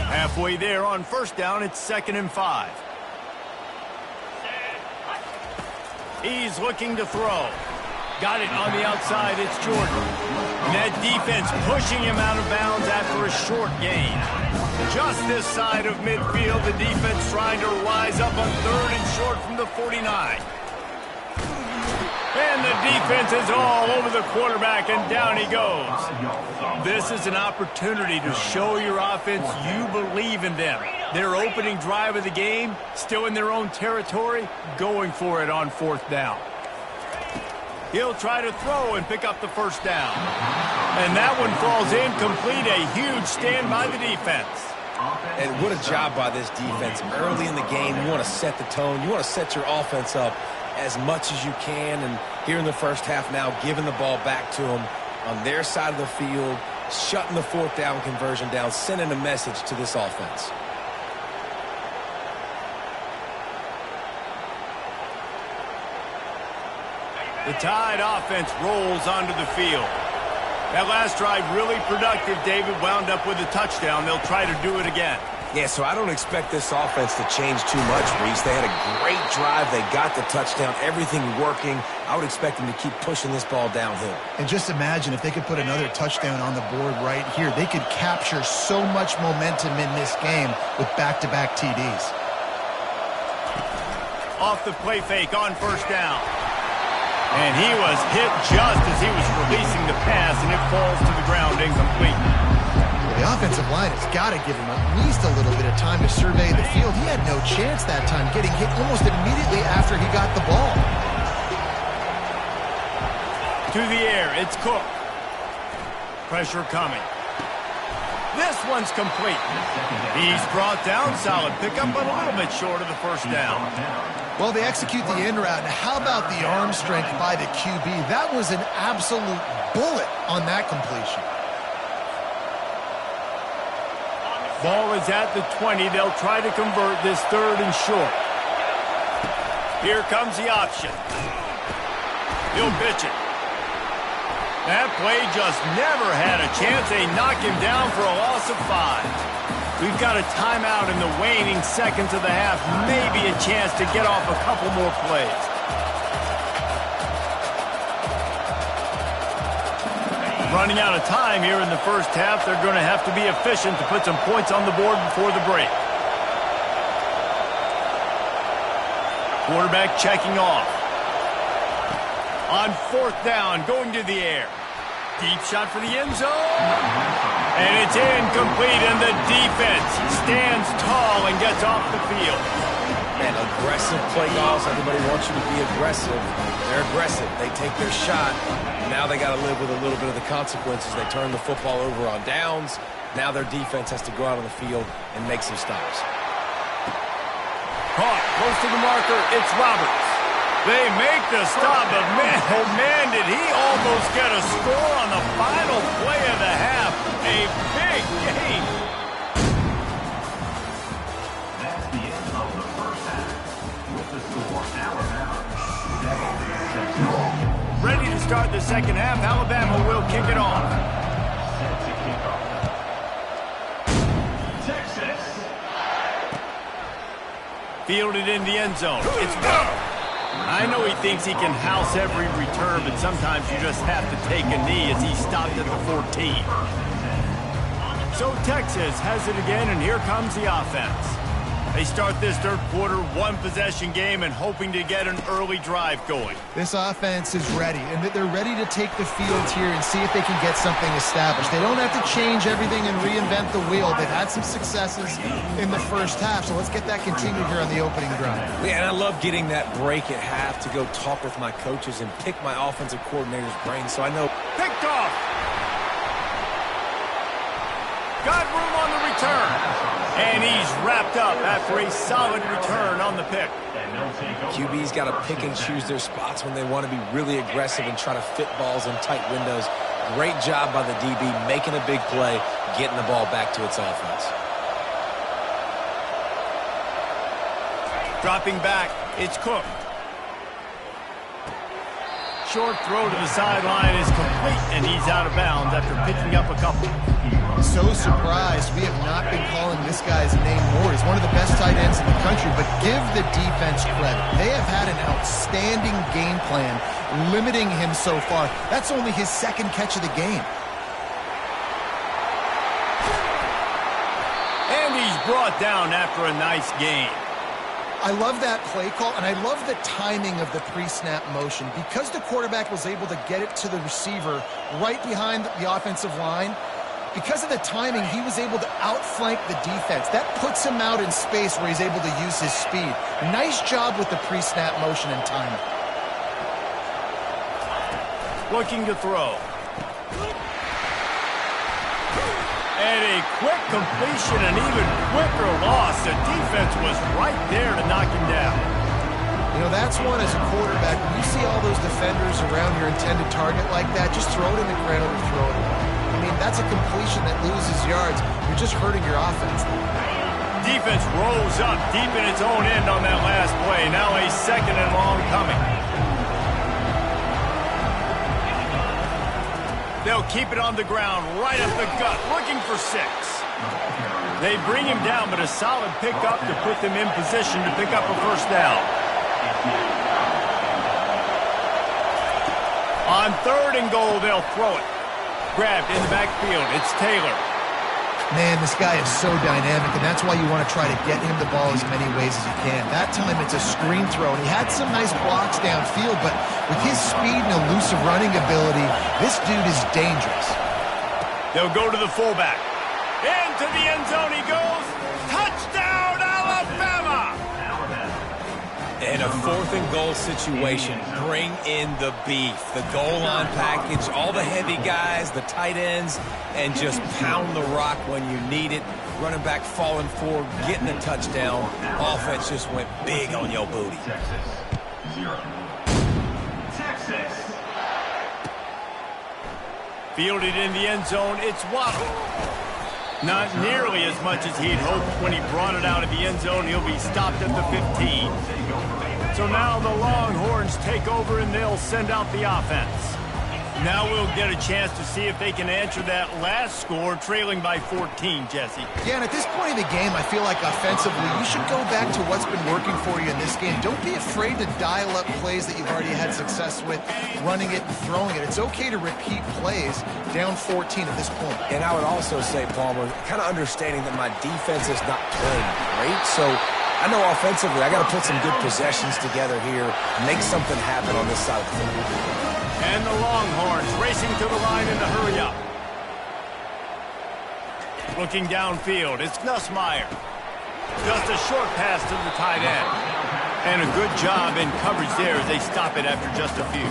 Halfway there on 1st down, it's 2nd and 5. He's looking to throw. Got it on the outside, it's Jordan. And that defense pushing him out of bounds after a short gain. Just this side of midfield, the defense trying to rise up on 3rd and short from the 49. And the defense is all over the quarterback, and down he goes. This is an opportunity to show your offense you believe in them. Their opening drive of the game, still in their own territory, going for it on 4th down. He'll try to throw and pick up the 1st down. And that one falls incomplete. A huge stand by the defense. And what a job by this defense. Early in the game, you want to set the tone. You want to set your offense up as much as you can. And here in the first half now, giving the ball back to them on their side of the field, shutting the 4th down conversion down, sending a message to this offense. The Tide offense rolls onto the field. That last drive really productive. David wound up with a touchdown. They'll try to do it again. Yeah, so I don't expect this offense to change too much, Reese. They had a great drive. They got the touchdown. Everything working. I would expect them to keep pushing this ball downhill. And just imagine if they could put another touchdown on the board right here. They could capture so much momentum in this game with back-to-back TDs. Off the play fake on 1st down. And he was hit just as he was releasing the pass, and it falls to the ground incomplete. The offensive line has got to give him at least a little bit of time to survey the field. He had no chance that time, getting hit almost immediately after he got the ball. To the air, it's Cook. Pressure coming. This one's complete. He's brought down, solid pickup, but a little bit short of the 1st down. Well, they execute the in route. Now, how about the arm strength by the QB? That was an absolute bullet on that completion. Ball is at the 20. They'll try to convert this 3rd and short. Here comes the option. He'll pitch it. That play just never had a chance. They knock him down for a loss of 5. We've got a timeout in the waning seconds of the half. Maybe a chance to get off a couple more plays. Running out of time here in the first half. They're going to have to be efficient to put some points on the board before the break. Quarterback checking off. On 4th down, going to the air. Deep shot for the end zone. And it's incomplete, and the defense stands tall and gets off the field. Man, aggressive play calls. Everybody wants you to be aggressive. They're aggressive. They take their shot. Now they got to live with a little bit of the consequences. They turn the football over on downs. Now their defense has to go out on the field and make some stops. Caught close to the marker. It's Roberts. They make the stop, but man, oh man, did he almost get a score on the final play of the half. A big game. That's the end of the first half. With the score, Alabama 7-6. Ready to start the second half. Alabama will kick it off. Set to kick off. Texas. Fielded in the end zone. It's Roberts. I know he thinks he can house every return, but sometimes you just have to take a knee as he stopped at the 14. So Texas has it again, and here comes the offense. They start this third quarter, one-possession game, and hoping to get an early drive going. This offense is ready, and they're ready to take the field here and see if they can get something established. They don't have to change everything and reinvent the wheel. They've had some successes in the first half, so let's get that continued here on the opening drive. Yeah, and I love getting that break at half to go talk with my coaches and pick my offensive coordinator's brain so I know. Picked off. got room on the return. And he's wrapped up after a solid return on the pick. QB's got to pick and choose their spots when they want to be really aggressive and try to fit balls in tight windows. Great job by the DB making a big play, getting the ball back to its offense. Dropping back, it's Cook. Short throw to the sideline is complete, and he's out of bounds after picking up a couple. So surprised we have not been calling this guy's name more. He's one of the best tight ends in the country, but give the defense credit. They have had an outstanding game plan limiting him so far. That's only his second catch of the game. And he's brought down after a nice game. I love that play call, and I love the timing of the pre-snap motion. Because the quarterback was able to get it to the receiver right behind the offensive line, because of the timing, he was able to outflank the defense. That puts him out in space where he's able to use his speed. Nice job with the pre-snap motion and timing. Looking to throw. And a quick completion, an even quicker loss. The defense was right there to knock him down. You know, that's one as a quarterback. When you see all those defenders around your intended target like that, just throw it in the ground or throw it away. I mean, that's a completion that loses yards. You're just hurting your offense. Defense rolls up deep in its own end on that last play. Now a second and long coming. They'll keep it on the ground, right up the gut, looking for 6. They bring him down, but a solid pickup to put them in position to pick up a first down. On 3rd and goal, they'll throw it. Grabbed in the backfield. It's Taylor. Man, this guy is so dynamic, and that's why you want to try to get him the ball as many ways as you can. That time, it's a screen throw, and he had some nice blocks downfield, but with his speed and elusive running ability, this dude is dangerous. They'll go to the fullback. Into the end zone he goes. Touchdown, Alabama! In a 4th and goal situation, bring in the beef. The goal line package, all the heavy guys, the tight ends, and just pound the rock when you need it. Running back falling forward, getting a touchdown. Offense just went big on your booty. Texas, 0. Texas. Fielded in the end zone, it's Waddle. Not nearly as much as he'd hoped when he brought it out of the end zone. He'll be stopped at the 15. So now the Longhorns take over and they'll send out the offense. Now we'll get a chance to see if they can answer that last score, trailing by 14, Jesse. Yeah, and at this point in the game, I feel like offensively, you should go back to what's been working for you in this game. Don't be afraid to dial up plays that you've already had success with, running it and throwing it. It's okay to repeat plays down 14 at this point. And I would also say, Palmer, kind of understanding that my defense is not playing great, so I know offensively I got to put some good possessions together here, make something happen on this side of the field. And the Longhorns racing to the line in the hurry up. Looking downfield, it's Nussmeier. Just a short pass to the tight end. And a good job in coverage there as they stop it after just a few.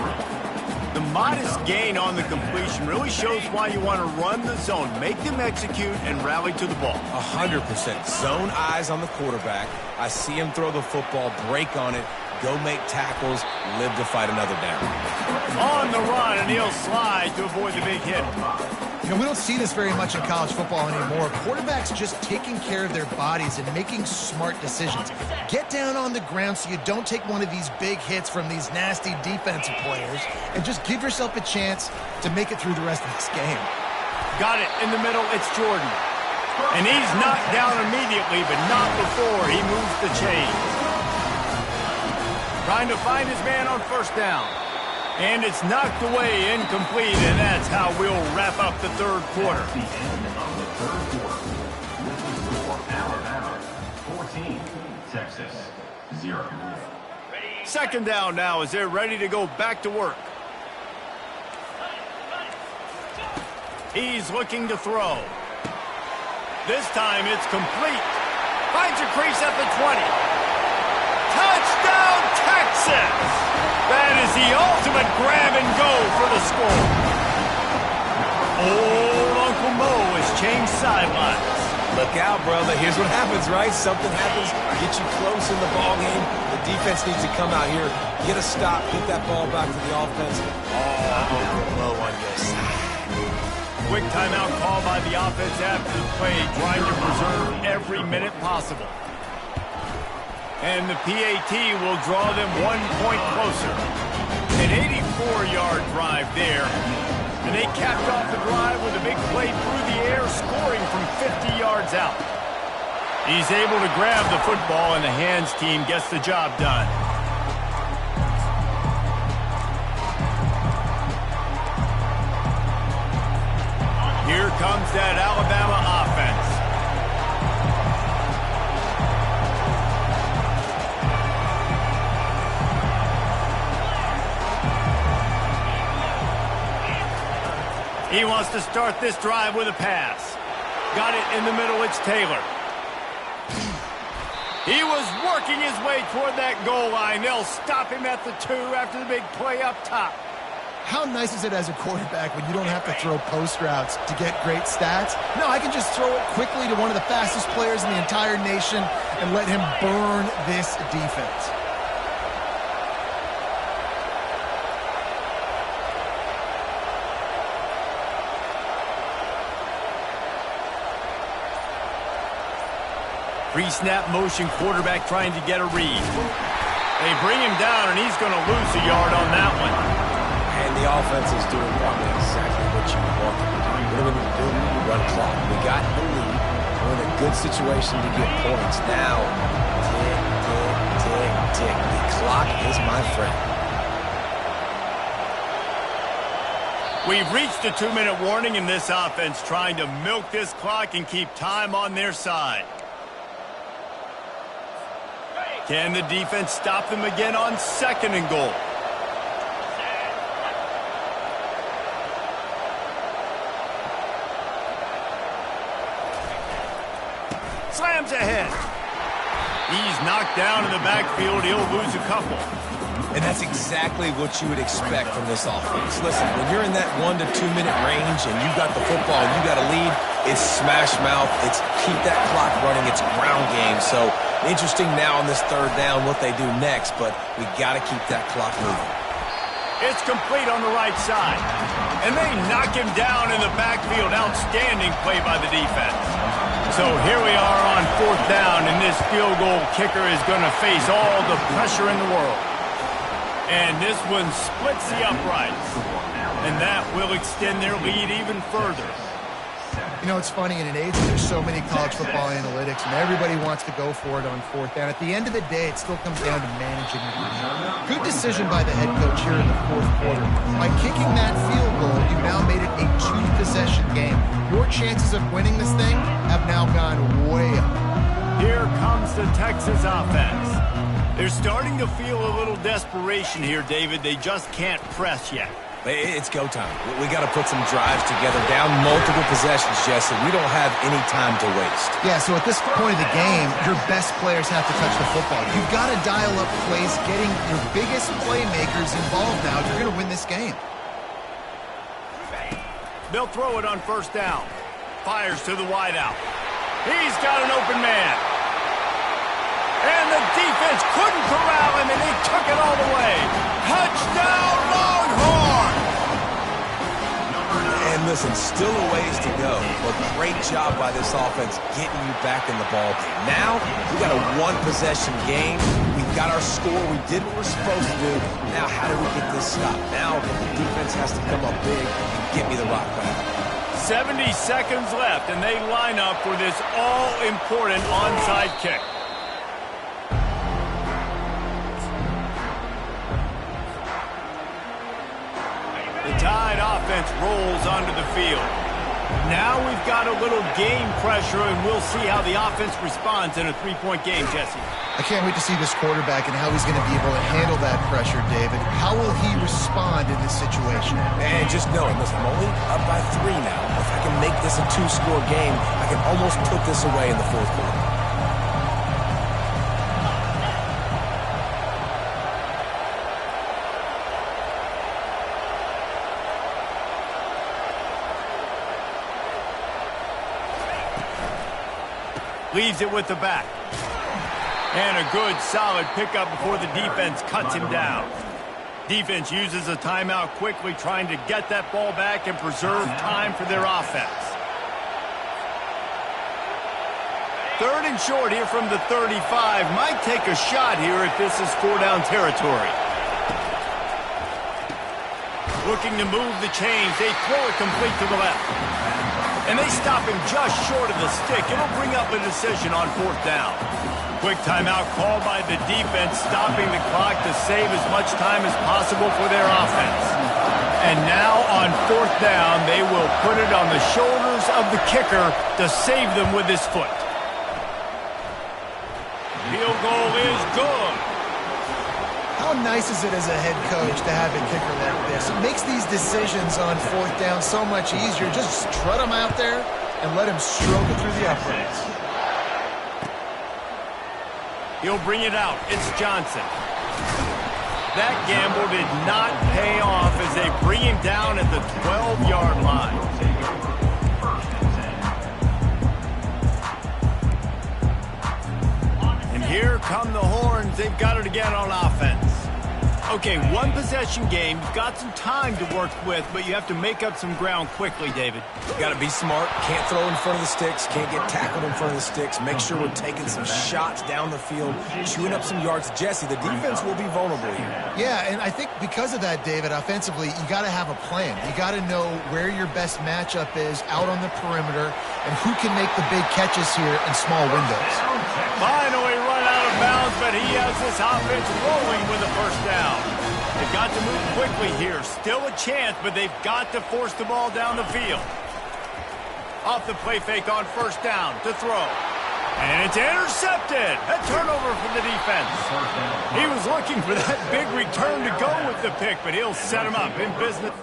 The modest gain on the completion really shows why you want to run the zone, make them execute, and rally to the ball. 100%. Zone eyes on the quarterback. I see him throw the football, break on it, go make tackles, live to fight another down. On the run, and he'll slide to avoid the big hit. You know, we don't see this very much in college football anymore. Quarterbacks just taking care of their bodies and making smart decisions. Get down on the ground so you don't take one of these big hits from these nasty defensive players, and just give yourself a chance to make it through the rest of this game. Got it in the middle, it's Jordan. And he's knocked down immediately, but not before he moves the chains. Trying to find his man on first down. And it's knocked away, incomplete, and that's how we'll wrap up the third quarter. The end of the third quarter. This is for Alabama, 14, Texas, 0. Second down now as they're ready to go back to work. He's looking to throw. This time it's complete. Finds a crease at the 20. Touchdown, Texas! That is the ultimate grab and go for the score. Old Uncle Mo is change sidelines. Look out, brother. Here's what happens, right? Something happens, get you close in the ball game. The defense needs to come out here, get a stop, get that ball back to the offense. Oh, low on your side. Quick timeout call by the offense after the play, trying to preserve every minute possible. And the PAT will draw them 1 point closer. An 84-yard drive there. And they capped off the drive with a big play through the air, scoring from 50 yards out. He's able to grab the football, and the hands team gets the job done. Here comes that Alabama offense. He wants to start this drive with a pass. Got it in the middle, it's Taylor. He was working his way toward that goal line. They'll stop him at the 2 after the big play up top. How nice is it as a quarterback when you don't have to throw post routes to get great stats? No, I can just throw it quickly to one of the fastest players in the entire nation and let him burn this defense. Pre-snap motion quarterback trying to get a read. They bring him down, and he's going to lose a yard on that one. And the offense is doing probably exactly what you want them to do. What are we going to do? Run clock. We got the lead. We're in a good situation to get points. Now, tick, tick, tick, tick. The clock is my friend. We've reached the 2-minute warning in this offense, trying to milk this clock and keep time on their side. Can the defense stop them again on 2nd and goal? Slams ahead. He's knocked down in the backfield. He'll lose a couple. And that's exactly what you would expect from this offense. Listen, when you're in that 1 to 2 minute range and you got the football and you got a lead, it's smash mouth. It's keep that clock running. It's ground game. So interesting now on this 3rd down what they do next, but we got to keep that clock moving. It's complete on the right side. And they knock him down in the backfield. Outstanding play by the defense. So here we are on 4th down, and this field goal kicker is going to face all the pressure in the world. And this one splits the uprights. And that will extend their lead even further. You know, it's funny, in an age where there's so many college football analytics and everybody wants to go for it on 4th down, at the end of the day, it still comes down to managing the game. Good decision by the head coach here in the 4th quarter. By kicking that field goal, you've now made it a 2-possession game. Your chances of winning this thing have now gone way up. Here comes the Texas offense. They're starting to feel a little desperation here, David. They just can't press yet. It's go time. We got to put some drives together, down multiple possessions, Jesse. We don't have any time to waste. Yeah, so at this point of the game, your best players have to touch the football. You've got to dial up plays, getting your biggest playmakers involved now if you're going to win this game. They'll throw it on 1st down. Fires to the wideout. He's got an open man. And the defense couldn't corral him, and he took it all the way. Touchdown, Longhorn! And listen, still a ways to go, but great job by this offense getting you back in the ball game. Now, we got a 1-possession game. We got our score. We did what we're supposed to do. Now, how do we get this stopped? Now, the defense has to come up big and get me the rock back. 70 seconds left, and they line up for this all-important onside kick. The Tide offense rolls onto the field. Now we've got a little game pressure, and we'll see how the offense responds in a 3-point game, Jesse. I can't wait to see this quarterback and how he's going to be able to handle that pressure, David. How will he respond in this situation? And just knowing, listen, I'm only up by 3 now. If I can make this a 2-score game, I can almost put this away in the 4th quarter. Leaves it with the back. And a good, solid pickup before the defense cuts him down. Defense uses a timeout quickly, trying to get that ball back and preserve time for their offense. 3rd and short here from the 35. Might take a shot here if this is 4-down territory. Looking to move the chains. They throw it complete to the left. And they stop him just short of the stick. It'll bring up a decision on 4th down. Quick timeout called by the defense, stopping the clock to save as much time as possible for their offense. And now on 4th down, they will put it on the shoulders of the kicker to save them with his foot. Field goal is good. How nice is it as a head coach to have a kicker like this? It makes these decisions on 4th down so much easier. Just strut him out there and let him stroke it through the uprights. He'll bring it out. It's Johnson. That gamble did not pay off as they bring him down at the 12-yard line. And here come the horns. They've got it again on offense. Okay, 1-possession game. You've got some time to work with, but you have to make up some ground quickly, David. You got to be smart. Can't throw in front of the sticks. Can't get tackled in front of the sticks. Make sure we're taking some shots down the field, chewing up some yards. Jesse, the defense will be vulnerable here. Yeah, and I think because of that, David, offensively, you got to have a plan. You got to know where your best matchup is out on the perimeter and who can make the big catches here in small windows. Finally run out of bounds, but he has this offense rolling with a 1st down. They've got to move quickly here. Still a chance, but they've got to force the ball down the field. Off the play fake on 1st down to throw. And it's intercepted. A turnover for the defense. He was looking for that big return to go with the pick, but he'll set him up in business.